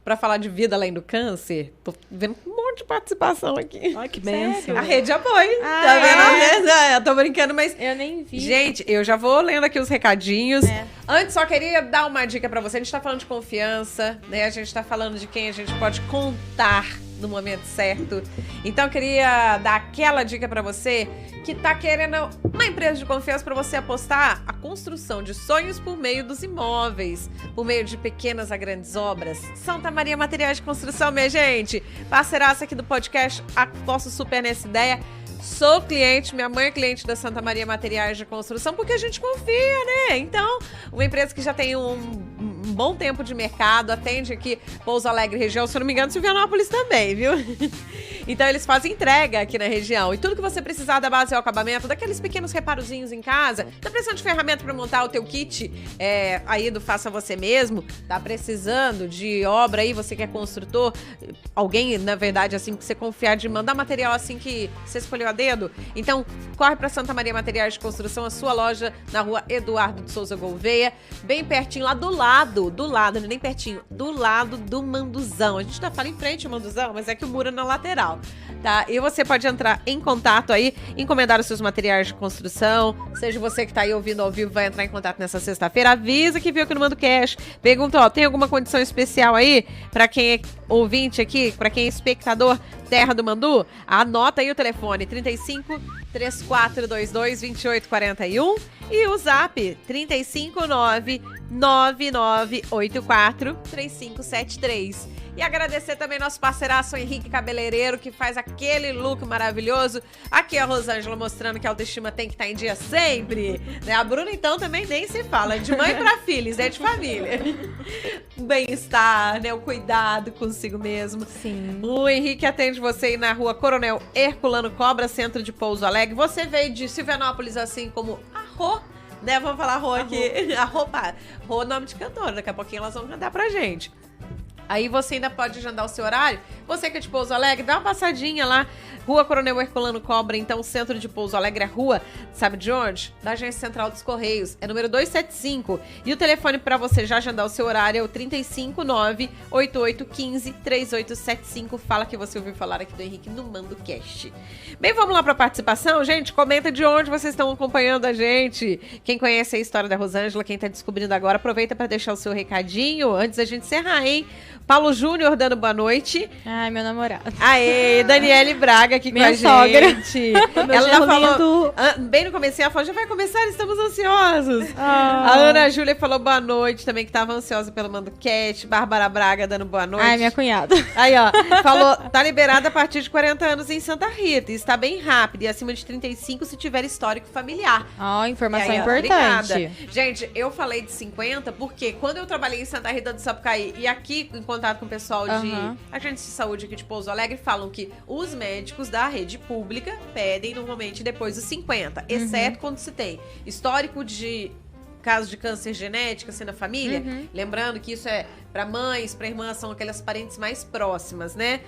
para falar de vida além do câncer, tô vendo um monte de participação aqui. Ai, que bênção. A rede apoia. Tá vendo? Eu tô brincando, mas... Eu nem vi. Gente, eu já vou lendo aqui os recadinhos. Antes, só queria dar uma dica pra você. A gente tá falando de confiança, né? A gente tá falando de quem a gente pode contar no momento certo. Então, eu queria dar aquela dica pra você que tá querendo uma empresa de confiança pra você apostar a construção de sonhos por meio dos imóveis, por meio de pequenas a grandes obras. Santa Maria Materiais de Construção, minha gente. Parceiraça aqui do podcast, aposto super nessa ideia. Sou cliente, minha mãe é cliente da Santa Maria Materiais de Construção, porque a gente confia, né? Então, uma empresa que já tem um bom tempo de mercado, atende aqui Pouso Alegre região, se eu não me engano, Silvianópolis também, viu? Então, eles fazem entrega aqui na região. E tudo que você precisar da base ao acabamento, daqueles pequenos reparozinhos em casa, tá precisando de ferramenta para montar o teu kit aí do Faça Você Mesmo, tá precisando de obra aí, você que é construtor, alguém, na verdade, assim, que você confiar de mandar material assim que você escolheu a dedo, então corre para Santa Maria Materiais de Construção, a sua loja na rua Eduardo de Souza Gouveia, bem pertinho, lá do lado, nem pertinho, do lado do Manduzão. A gente tá falando em frente ao Manduzão, mas é que o muro é na lateral, tá? E você pode entrar em contato aí, encomendar os seus materiais de construção, seja você que tá aí ouvindo ao vivo, vai entrar em contato nessa sexta-feira, avisa que viu aqui no Mando Cash, pergunta, ó, tem alguma condição especial aí para quem é ouvinte aqui, para quem é espectador Terra do Mandu? Anota aí o telefone 35 3422 2841 e o zap 359 9984 3573. E agradecer também nosso parceiraço Henrique Cabeleireiro, que faz aquele look maravilhoso. Aqui a Rosângela mostrando que a autoestima tem que estar em dia sempre. Né? A Bruna, então, também nem se fala. É de mãe para filhos, é de família. O bem-estar, né? O cuidado consigo mesmo. Sim. O Henrique atende você aí na rua Coronel Herculano Cobra, centro de Pouso Alegre. Você veio de Silvianópolis, assim como a Rô, né? Vamos falar Rô aqui. A Rô, nome de cantora. Daqui a pouquinho elas vão cantar pra gente. Aí você ainda pode agendar o seu horário. Você que é de Pouso Alegre, dá uma passadinha lá. Rua Coronel Herculano Cobra, então, centro de Pouso Alegre, a rua, sabe de onde? Da Agência Central dos Correios. É número 275. E o telefone para você já agendar o seu horário é o 359-8815-3875. Fala que você ouviu falar aqui do Henrique no Mando Cast. Bem, vamos lá para a participação, gente. Comenta de onde vocês estão acompanhando a gente. Quem conhece a história da Rosângela, quem tá descobrindo agora, aproveita para deixar o seu recadinho antes da gente encerrar, hein? Paulo Júnior dando boa noite. Ai, meu namorado. Aê, Daniele Braga aqui minha com a sogra. gente. Ela falou, bem no começo, ela falou, já vai começar, estamos ansiosos. A Ana Júlia falou boa noite também, que estava ansiosa pelo Mando Cat. Bárbara Braga dando boa noite. Ai, minha cunhada. Aí, ó, falou, tá liberada a partir de 40 anos em Santa Rita. Está bem rápido e acima de 35 se tiver histórico familiar. Ó, informação aí, ó, importante. Obrigada. Gente, eu falei de 50 porque quando eu trabalhei em Santa Rita do Sapucaí e aqui em contato com o pessoal de agentes de saúde aqui de Pouso Alegre, falam que os médicos da rede pública pedem normalmente depois dos 50, exceto quando se tem histórico de caso de câncer genético assim na família, lembrando que isso é para mães, para irmãs, são aquelas parentes mais próximas, né?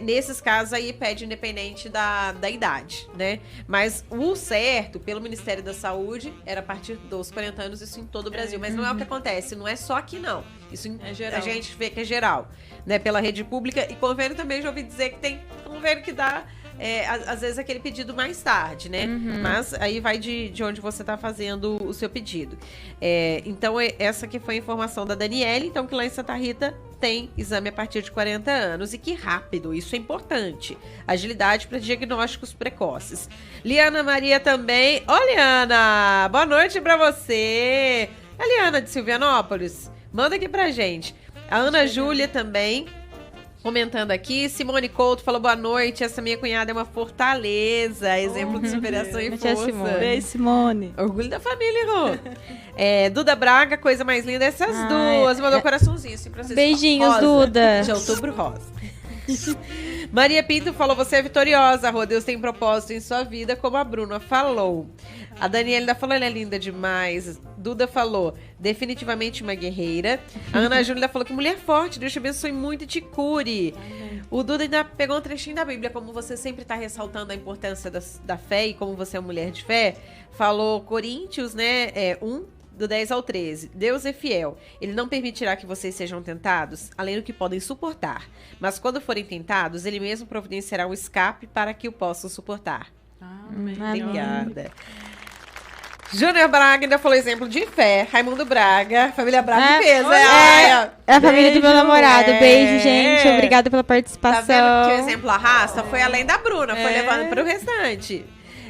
Nesses casos aí pede independente da idade, né? Mas o certo, pelo Ministério da Saúde, era a partir dos 40 anos, isso em todo o Brasil. Mas não é o que acontece, não é só aqui não. Isso é geral. A gente vê que é geral, né? Pela rede pública e convênio também já ouvi dizer que tem convênio que dá às vezes aquele pedido mais tarde, né? Mas aí vai de onde você tá fazendo o seu pedido. Então, essa aqui foi a informação da Daniele, então que lá em Santa Rita tem exame a partir de 40 anos e que rápido, isso é importante. Agilidade para diagnósticos precoces. Liana Maria também. Ô, Liana, boa noite para você. A Liana de Silvianópolis, manda aqui pra gente. A Ana Júlia também comentando aqui, Simone Couto falou boa noite, essa minha cunhada é uma fortaleza, exemplo de superação e força. Beijo, Simone. Orgulho da família, Rô. Duda Braga, coisa mais linda, essas duas, mandou coraçãozinho assim pra vocês. Beijinhos, rosa, Duda. de outubro rosa. Maria Pinto falou, você é vitoriosa, Rô, Deus tem propósito em sua vida, como a Bruna falou. A Daniela ainda falou, ela é linda demais. Duda falou, definitivamente uma guerreira. A Ana Júlia falou que mulher forte, Deus te abençoe muito e te cure. O Duda ainda pegou um trechinho da Bíblia, como você sempre está ressaltando a importância da fé e como você é uma mulher de fé. Falou Coríntios, né, 1, do 10 ao 13. Deus é fiel. Ele não permitirá que vocês sejam tentados, além do que podem suportar. Mas quando forem tentados, ele mesmo providenciará um escape para que o possam suportar. Amém. Obrigada. Júnior Braga ainda falou exemplo de fé. Raimundo Braga, família Braga de peso. É a família do meu namorado. Beijo, gente. Obrigada pela Tá participação. vendo que o exemplo arrasta? Foi além da Bruna, foi levando para o restante.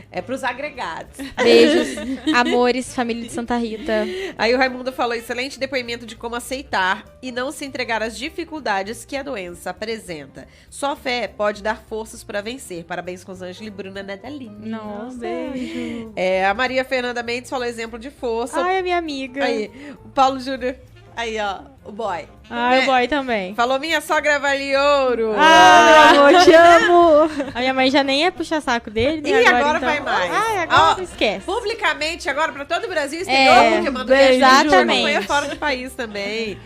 É pros agregados. Beijos, amores, família de Santa Rita. Aí o Raimundo falou, excelente depoimento de como aceitar e não se entregar às dificuldades que a doença apresenta. Só fé pode dar forças para vencer. Parabéns, Rosângela e Bruna Nadalini. Nossa, beijo. A Maria Fernanda Mendes falou exemplo de força. Ai, é minha amiga. Aí, o Paulo Júnior. Aí, ó, o boy. Ai, o boy também. Falou, minha sogra vale ouro. Ah, meu amor, te amo. A minha mãe já nem ia puxar saco dele. E né, agora então. vai mais. Ai, agora Ó, esquece. Publicamente, agora, para todo o Brasil, exterior, porque manda beijo, exatamente. acompanha fora do país também.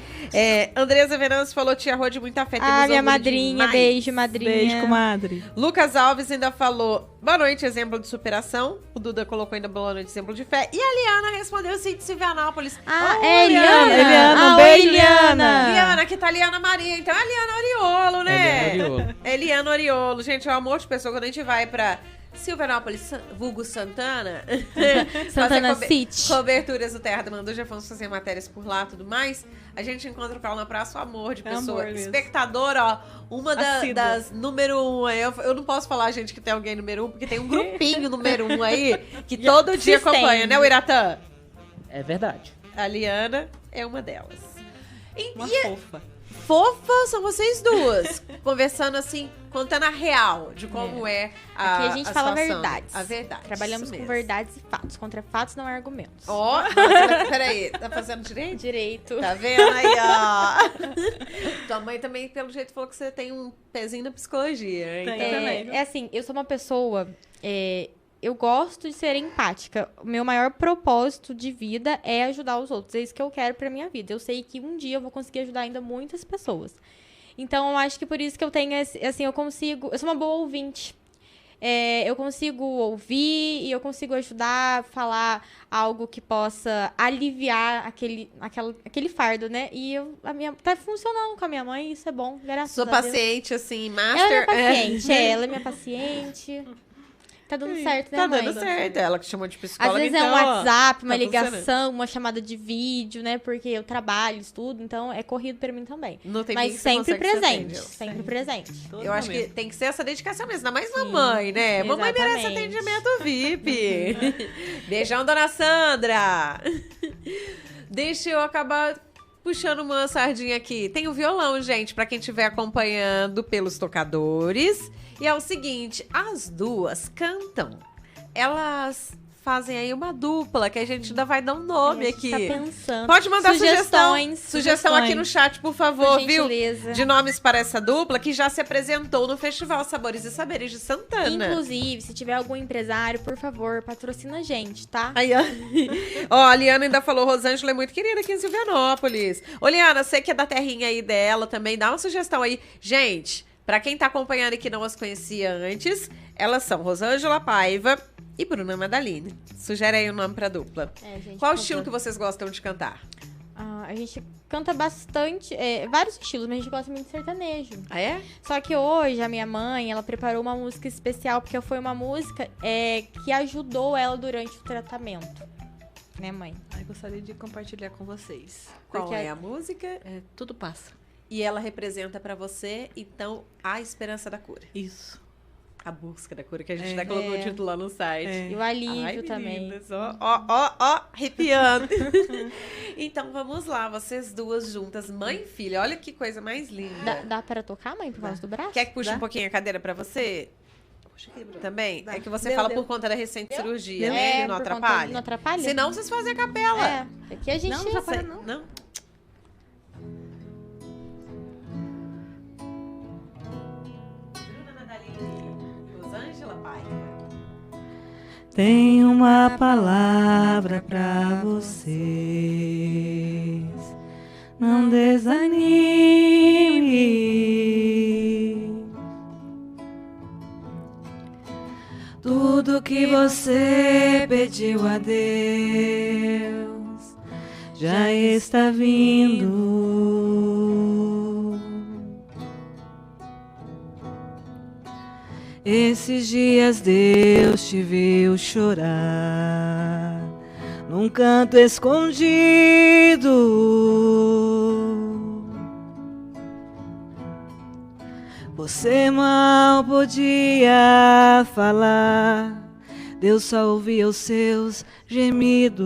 Andresa Venâncio falou, tia Rô de muita fé. Ah, minha orgulho madrinha, demais. beijo, madrinha. Beijo, comadre. Lucas Alves ainda falou, boa noite, exemplo de superação. O Duda colocou ainda boa noite, exemplo de fé. E a Liana respondeu, sim, de Silvianópolis. Ah, Ô, é Eliana. Eliana, Oi, beijo, Eliana. Liana, que tá a Liana Maria. Então é a Liana Oriolo, né? Eliana Oriolo. Eliana Oriolo. Gente, é um amor de pessoa. Quando a gente vai pra Silvianópolis, vulgo Santana. Santana fazer City. coberturas do Terra do Mandu. Já fomos fazer matérias por lá e tudo mais. A gente encontra pra lá na praça o amor de pessoa. Amor mesmo. Espectador, ó. Uma Assídua. das número 1. Eu não posso falar, gente, que tem alguém número 1, porque tem um grupinho número 1 aí que todo dia se estende. acompanha, né, o Iratã? É verdade. A Liana é uma delas. Uma fofa. Fofa são vocês duas, conversando assim, contando a real de como é a Aqui a gente fala situação. verdades. A verdade. Trabalhamos isso com mesmo. verdades e fatos. Contra fatos não há argumentos. Ó, nossa, peraí, tá fazendo direito? Direito. Tá vendo aí, ó? Tua mãe também, pelo jeito, falou que você tem um pezinho na psicologia. Então, também. É assim, eu sou uma pessoa... eu gosto de ser empática. O meu maior propósito de vida é ajudar os outros. É isso que eu quero pra minha vida. Eu sei que um dia eu vou conseguir ajudar ainda muitas pessoas. Então, eu acho que por isso que eu tenho, assim, eu sou uma boa ouvinte. Eu consigo ouvir e eu consigo ajudar, falar algo que possa aliviar aquele fardo, né? E tá funcionando com a minha mãe, isso é bom, graças sou a Deus. paciente, assim, master. Ela é minha paciente, ela é minha paciente. Tá dando certo, né, Tá mãe? dando certo. Ela que chamou de Às psicóloga, vezes então, é um WhatsApp, uma tá funcionando. ligação, uma chamada de vídeo, né? Porque eu trabalho, estudo, então é corrido pra mim também. Não tem Mas que você sempre consegue, você presente, atende. sempre presente. Eu acho que tem que ser essa dedicação mesmo, ainda mais mamãe, né? Mamãe merece exatamente. atendimento VIP. Beijão, dona Sandra. Deixa eu acabar puxando uma sardinha aqui. Tem o violão, gente, pra quem estiver acompanhando pelos tocadores. E é o seguinte, as duas cantam. Elas fazem aí uma dupla, que a gente ainda vai dar um nome aqui. Tá pensando. Pode mandar Sugestões. Sugestão aqui no chat, por favor, Por viu? gentileza. De nomes para essa dupla que já se apresentou no Festival Sabores e Saberes de Santana. Inclusive, se tiver algum empresário, por favor, patrocina a gente, tá? Aí, ó. Ó, a Liana ainda falou, Rosângela é muito querida aqui em Silvianópolis. Ô, Liana, você que é da terrinha aí dela também, dá uma sugestão aí. Gente, pra quem tá acompanhando e que não as conhecia antes, elas são Rosângela Paiva e Bruna Madalini. Sugere aí o nome pra dupla. Gente, Qual o por estilo favor. que vocês gostam de cantar? A gente canta bastante, vários estilos, mas a gente gosta muito de sertanejo. Ah, é? Só que hoje a minha mãe, ela preparou uma música especial, porque foi uma música que ajudou ela durante o tratamento. Né, mãe? Ai, gostaria de compartilhar com vocês. Qual Porque é a música? Tudo passa. E ela representa pra você, então, a esperança da cura. Isso. A busca da cura, que a gente até colocou o título lá no site. E o alívio Ai, também. meninas, ó, arrepiando. Então, vamos lá, vocês duas juntas, mãe e filha. Olha que coisa mais linda. Dá para tocar, mãe, por causa do braço? Quer que puxe Dá? um pouquinho a cadeira pra você? Puxa aqui, Bruno. Também? Dá. É que você Deu, fala deu. por conta da recente cirurgia, né? É, Que não por conta atrapalha? não atrapalha? Senão, vocês fazem a capela. Aqui a gente... Não atrapalha, não. Não? Bruna Nadalini e Rosângela Paiva. Tenho uma palavra pra vocês. Não desanime. Tudo que você pediu a Deus já está vindo. Esses dias Deus te viu chorar num canto escondido. Você mal podia falar, Deus só ouvia os seus gemidos.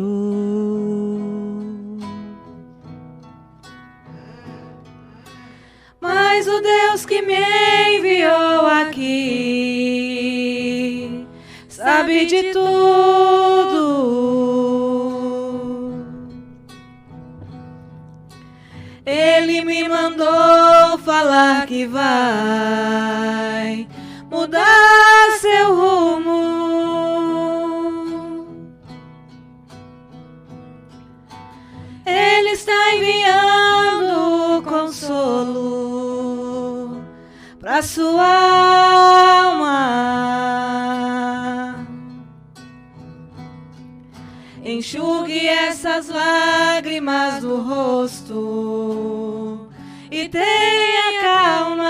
Mas o Deus que me enviou aqui sabe de tudo. Ele me mandou falar que vai mudar seu rumo. Ele está enviando consolo pra sua alma. Enxugue essas lágrimas do rosto e tenha calma.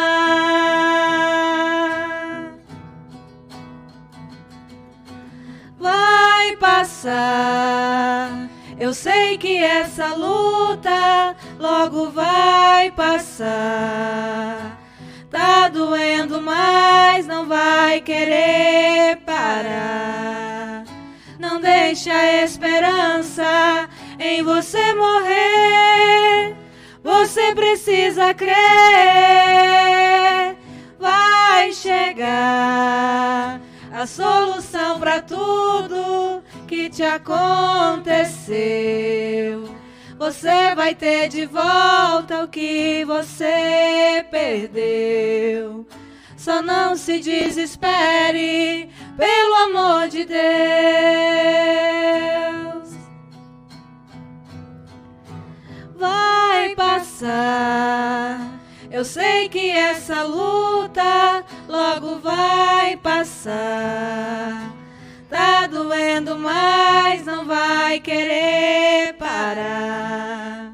Vai passar. Eu sei que essa luta logo vai passar. Tá doendo, mas não vai querer parar. Não deixe a esperança em você morrer. Você precisa crer. Vai chegar a solução pra tudo que te aconteceu. Você vai ter de volta o que você perdeu. Só não se desespere, pelo amor de Deus. Vai passar. Eu sei que essa luta logo vai passar. Tá doendo, mas não vai querer parar.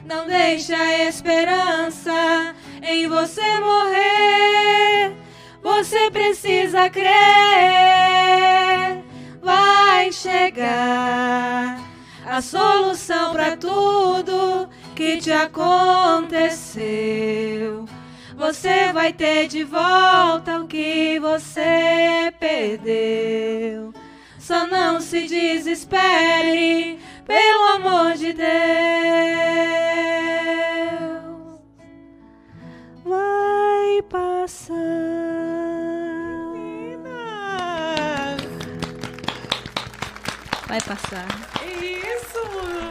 Não deixa a esperança em você morrer. Você precisa crer. Vai chegar a solução pra tudo que te aconteceu. Você vai ter de volta o que você perdeu. Só não se desespere, pelo amor de Deus. Vai passar. Vai passar. Isso!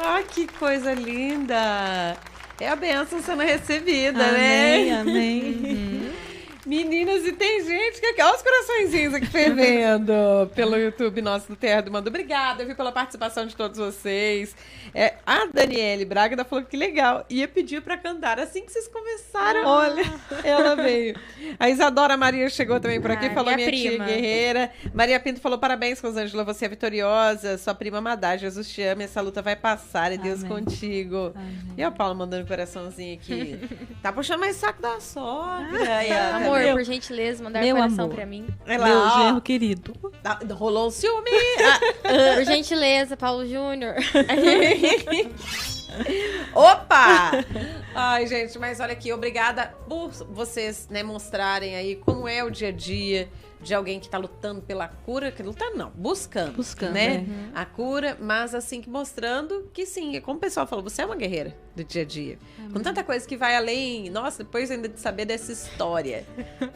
Ah, que coisa linda! É a bênção sendo recebida, Amém, né? amém. Meninas, e tem gente que... Olha os coraçõezinhos aqui fervendo pelo YouTube nosso do Terra do Mando. Obrigada, viu, pela participação de todos vocês. A Daniele Braga ainda falou que legal. Ia pedir pra cantar assim que vocês começaram. Olha, ela veio. A Isadora Maria chegou também por aqui, falou minha tia guerreira. Maria Pinto falou, parabéns, Rosângela, você é vitoriosa. Sua prima Madá, Jesus te ama, essa luta vai passar, é Deus contigo. Amém. E a Paula mandando coraçãozinho aqui. Tá puxando mais saco da sogra. Amor, por gentileza, mandar um coração pra mim. Meu genro querido. Rolou um ciúme. Por gentileza, Paulo Júnior. Opa! Ai, gente, mas olha aqui, obrigada por vocês, né, mostrarem aí como é o dia a dia de alguém que tá lutando pela cura, que lutando não, buscando, né, a cura, mas assim, que mostrando que sim, como o pessoal falou, você é uma guerreira do dia a dia, com tanta coisa que vai além, nossa, depois ainda de saber dessa história,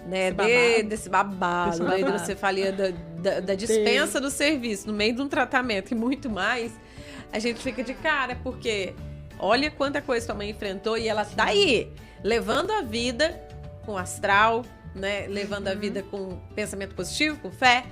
né, desse babado, né, você falia da dispensa do serviço, no meio de um tratamento e muito mais, a gente fica de cara, porque olha quanta coisa sua mãe enfrentou e ela tá aí, levando a vida com astral, né? Levando a vida com pensamento positivo, com fé,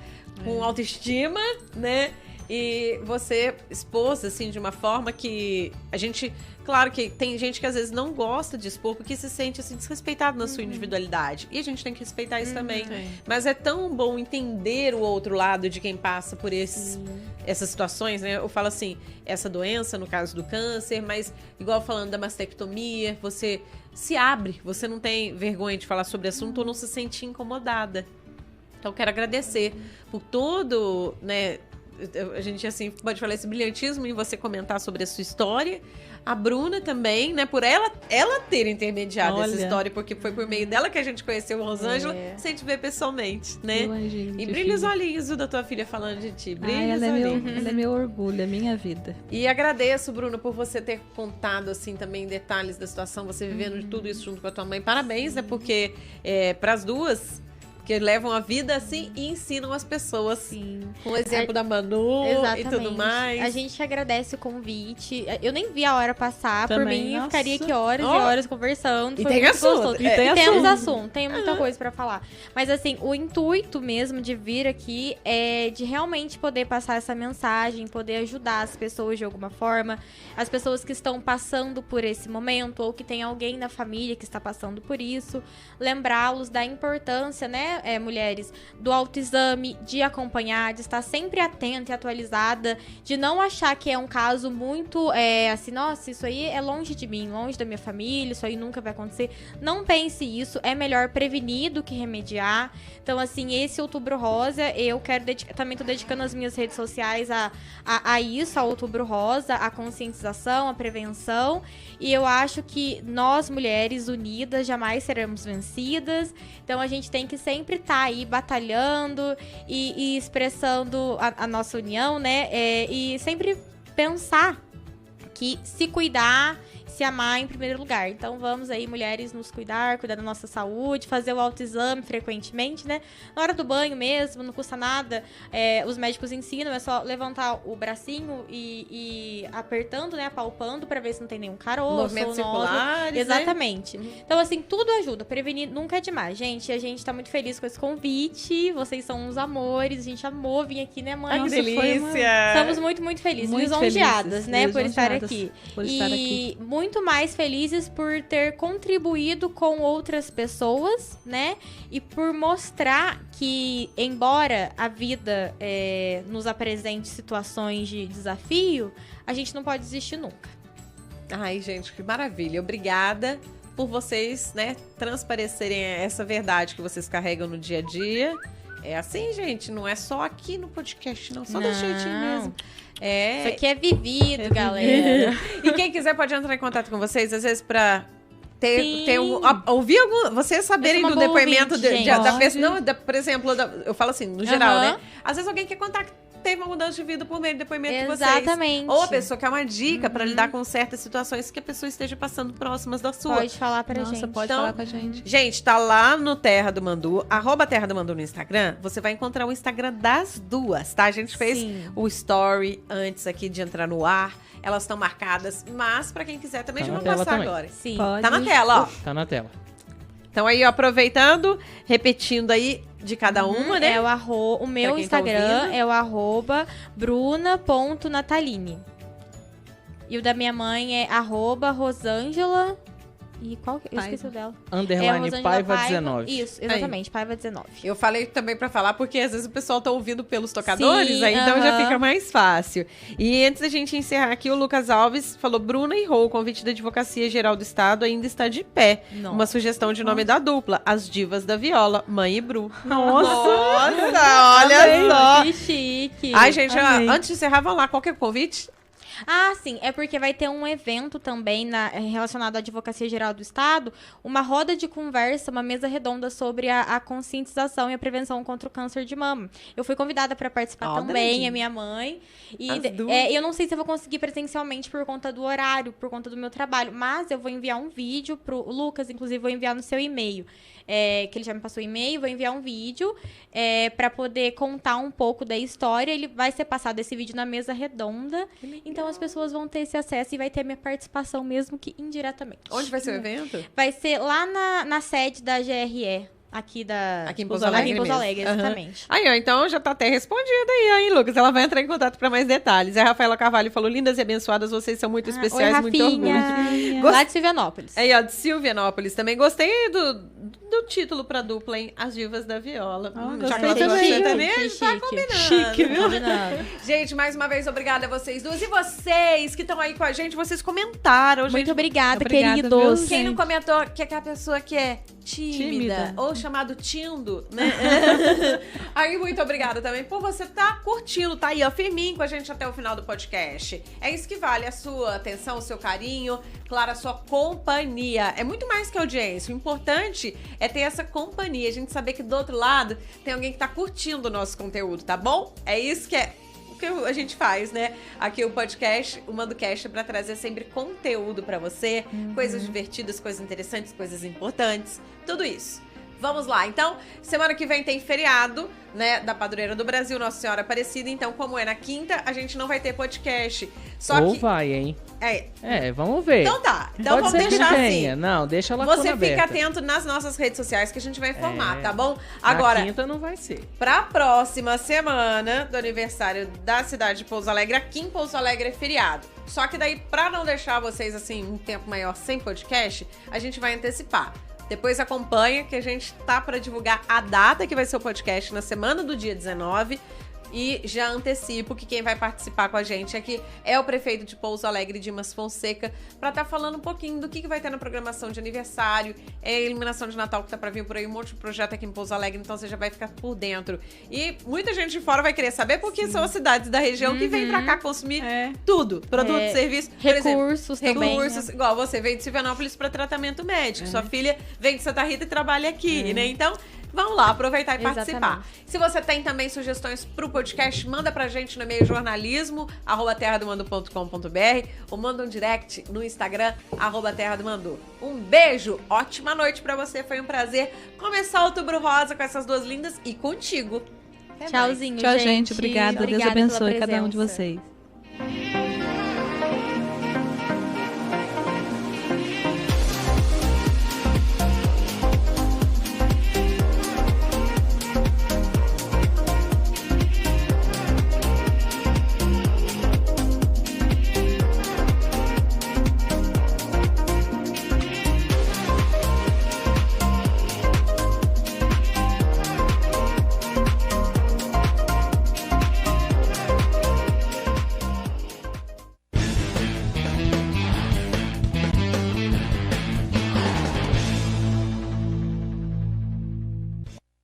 com autoestima, né? E você expôs, assim, de uma forma que a gente... Claro que tem gente que às vezes não gosta de expor porque se sente, assim, desrespeitado na sua individualidade. E a gente tem que respeitar isso também. Mas é tão bom entender o outro lado de quem passa por essas situações, né? Eu falo assim, essa doença, no caso do câncer, mas igual falando da mastectomia, você se abre, você não tem vergonha de falar sobre o assunto ou não se sente incomodada. Então, quero agradecer por todo, né... A gente, assim, pode falar esse brilhantismo em você comentar sobre a sua história. A Bruna também, né? Por ela ter intermediado essa história, porque foi por meio dela que a gente conheceu a Rosângela, sem te ver pessoalmente, né? E brilha os olhinhos da tua filha falando de ti. Brilha os olhinhos. Ela é meu orgulho, é minha vida. E agradeço, Bruna, por você ter contado, assim, também detalhes da situação, você vivendo de tudo isso junto com a tua mãe. Parabéns, né? Porque para as duas... que levam a vida assim e ensinam as pessoas. Sim. Com o exemplo da Manu e tudo mais. A gente agradece o convite. Eu nem vi a hora passar. Também, por mim, eu nossa. ficaria aqui horas e horas conversando. E Foi tem muito assunto. gostoso. E temos assunto. Tem muita coisa pra falar. Mas assim, o intuito mesmo de vir aqui é de realmente poder passar essa mensagem, poder ajudar as pessoas de alguma forma. As pessoas que estão passando por esse momento ou que tem alguém na família que está passando por isso. Lembrá-los da importância, né, mulheres, do autoexame, de acompanhar, de estar sempre atenta e atualizada, de não achar que é um caso muito, assim, nossa, isso aí é longe de mim, longe da minha família, isso aí nunca vai acontecer. Não pense isso, é melhor prevenir do que remediar. Então, assim, esse Outubro Rosa, eu quero também tô dedicando as minhas redes sociais a isso, ao Outubro Rosa, a conscientização, a prevenção, e eu acho que nós, mulheres unidas, jamais seremos vencidas. Então, a gente tem que sempre estar aí batalhando e expressando a nossa união, né? E sempre pensar que se cuidar, se amar em primeiro lugar. Então vamos aí, mulheres, nos cuidar da nossa saúde, fazer o autoexame frequentemente, né? Na hora do banho mesmo, não custa nada. Os médicos ensinam, é só levantar o bracinho e apertando, né? Apalpando pra ver se não tem nenhum caroço. Movimentos circulares, exatamente. Né? Então, assim, tudo ajuda. Prevenir nunca é demais, gente. A gente tá muito feliz com esse convite. Vocês são uns amores. A gente amou vir aqui, né, mãe? Ai, que delícia! Estamos muito, muito felizes. Muito lisonjeadas, né? Por estar lisonjeadas aqui. Por estar aqui. Muito mais felizes por ter contribuído com outras pessoas, né? E por mostrar que, embora a vida nos apresente situações de desafio, a gente não pode desistir nunca. Ai, gente, que maravilha. Obrigada por vocês, né, transparecerem essa verdade que vocês carregam no dia a dia. É assim, gente, não é só aqui no podcast, não. Só desse jeitinho mesmo. Isso aqui é vivido, galera. E quem quiser pode entrar em contato com vocês, às vezes pra ouvir algum, vocês saberem do depoimento ouvinte, da pessoa. Não, por exemplo, eu falo assim, no geral, né? Às vezes alguém quer contar que teve uma mudança de vida por meio do depoimento de vocês. Exatamente. Ou a pessoa quer uma dica pra lidar com certas situações que a pessoa esteja passando próximas da sua. Pode falar pra gente. Pode falar com a gente. Gente, tá lá no Terra do Mandu, @Terra do Mandu no Instagram. Você vai encontrar o Instagram das duas, tá? A gente fez o story antes aqui de entrar no ar. Elas estão marcadas, mas pra quem quiser também, já vamos passar também. agora. Sim. Pode. Tá na tela, ó. Tá na tela. Então aí, ó, aproveitando, repetindo aí de cada uma, né? O meu Instagram é o @bruna.nataline. E o da minha mãe é @Rosângela. E qual que... Eu esqueci o dela. Underline Paiva 19. Isso, exatamente, Paiva 19. Eu falei também pra falar, porque às vezes o pessoal tá ouvindo pelos tocadores, Sim, aí então já fica mais fácil. E antes da gente encerrar aqui, o Lucas Alves falou: Bruna e Rô, o convite da Advocacia Geral do Estado ainda está de pé. Nossa. Uma sugestão de nome da dupla, As Divas da Viola, Mãe e Bru. Nossa, olha só. Que chique. Ai, gente, antes de encerrar, vamos lá, qual que é o convite? Ah, sim, é porque vai ter um evento também relacionado à Advocacia Geral do Estado, uma roda de conversa, uma mesa redonda sobre a conscientização e a prevenção contra o câncer de mama. Eu fui convidada para participar também, a minha mãe. E eu não sei se eu vou conseguir presencialmente por conta do horário, por conta do meu trabalho, mas eu vou enviar um vídeo pro Lucas, inclusive vou enviar no seu e-mail. Que ele já me passou o e-mail, vou enviar um vídeo para poder contar um pouco da história. Ele vai ser passado esse vídeo na mesa redonda. Então as pessoas vão ter esse acesso e vai ter a minha participação, mesmo que indiretamente. Onde vai ser o evento? Vai ser lá na sede da GRE. Aqui em Pouso Alegre. Aqui em Pouso Alegre, exatamente. Aí, ó, então já tá até respondida aí, hein, Lucas? Ela vai entrar em contato para mais detalhes. A Rafaela Carvalho falou, lindas e abençoadas, vocês são muito especiais, oi, muito orgulho. Lá de Silvianópolis. Aí, ó, de Silvianópolis. Também gostei do título pra dupla, hein? As Divas da Viola. Já que ela tá sertanejo, tá combinando. Chique, viu? Gente, mais uma vez, obrigada a vocês duas. E vocês que estão aí com a gente, vocês comentaram. Gente. Muito obrigada, queridos. Quem não comentou que é aquela pessoa que é tímida. Ou chamado Tindo, né? Aí, muito obrigada também por você estar curtindo, tá aí, ó, firminho com a gente até o final do podcast. É isso que vale, a sua atenção, o seu carinho, claro, a sua companhia. É muito mais que audiência. O importante é ter essa companhia, a gente saber que do outro lado tem alguém que tá curtindo o nosso conteúdo, tá bom? É isso que a gente faz, né? Aqui o podcast, o MandoCast, pra trazer sempre conteúdo pra você, coisas divertidas, coisas interessantes, coisas importantes, tudo isso. Vamos lá, então, semana que vem tem feriado, né, da Padroeira do Brasil, Nossa Senhora Aparecida, então, como é na quinta, a gente não vai ter podcast. Ou vai, hein? Vamos ver. Então tá, então Pode vamos deixar assim. Não, deixa ela Você fica atento nas nossas redes sociais que a gente vai informar, tá bom? Agora, na quinta não vai ser. Pra próxima semana do aniversário da cidade de Pouso Alegre, aqui em Pouso Alegre é feriado. Só que daí, pra não deixar vocês, assim, um tempo maior sem podcast, a gente vai antecipar. Depois acompanha que a gente tá para divulgar a data que vai ser o podcast na semana do dia 19. E já antecipo que quem vai participar com a gente aqui é o prefeito de Pouso Alegre, Dimas Fonseca, para estar falando um pouquinho do que vai ter na programação de aniversário, a iluminação de Natal que tá para vir por aí, um monte de projeto aqui em Pouso Alegre, então você já vai ficar por dentro. E muita gente de fora vai querer saber porque são as cidades da região que vêm para cá consumir tudo, produto, serviço, recursos também. Recursos, igual você veio de Silvianópolis para tratamento médico, sua filha vem de Santa Rita e trabalha aqui, né? Então, vamos lá, aproveitar e participar. Se você tem também sugestões pro podcast, manda pra gente no e-mail jornalismo@terradomando.com.br ou manda um direct no Instagram, @terradomando. Um beijo, ótima noite pra você, foi um prazer começar o Outubro Rosa com essas duas lindas e contigo. Tchauzinho, Tchau, gente. Obrigada. Deus abençoe cada um de vocês.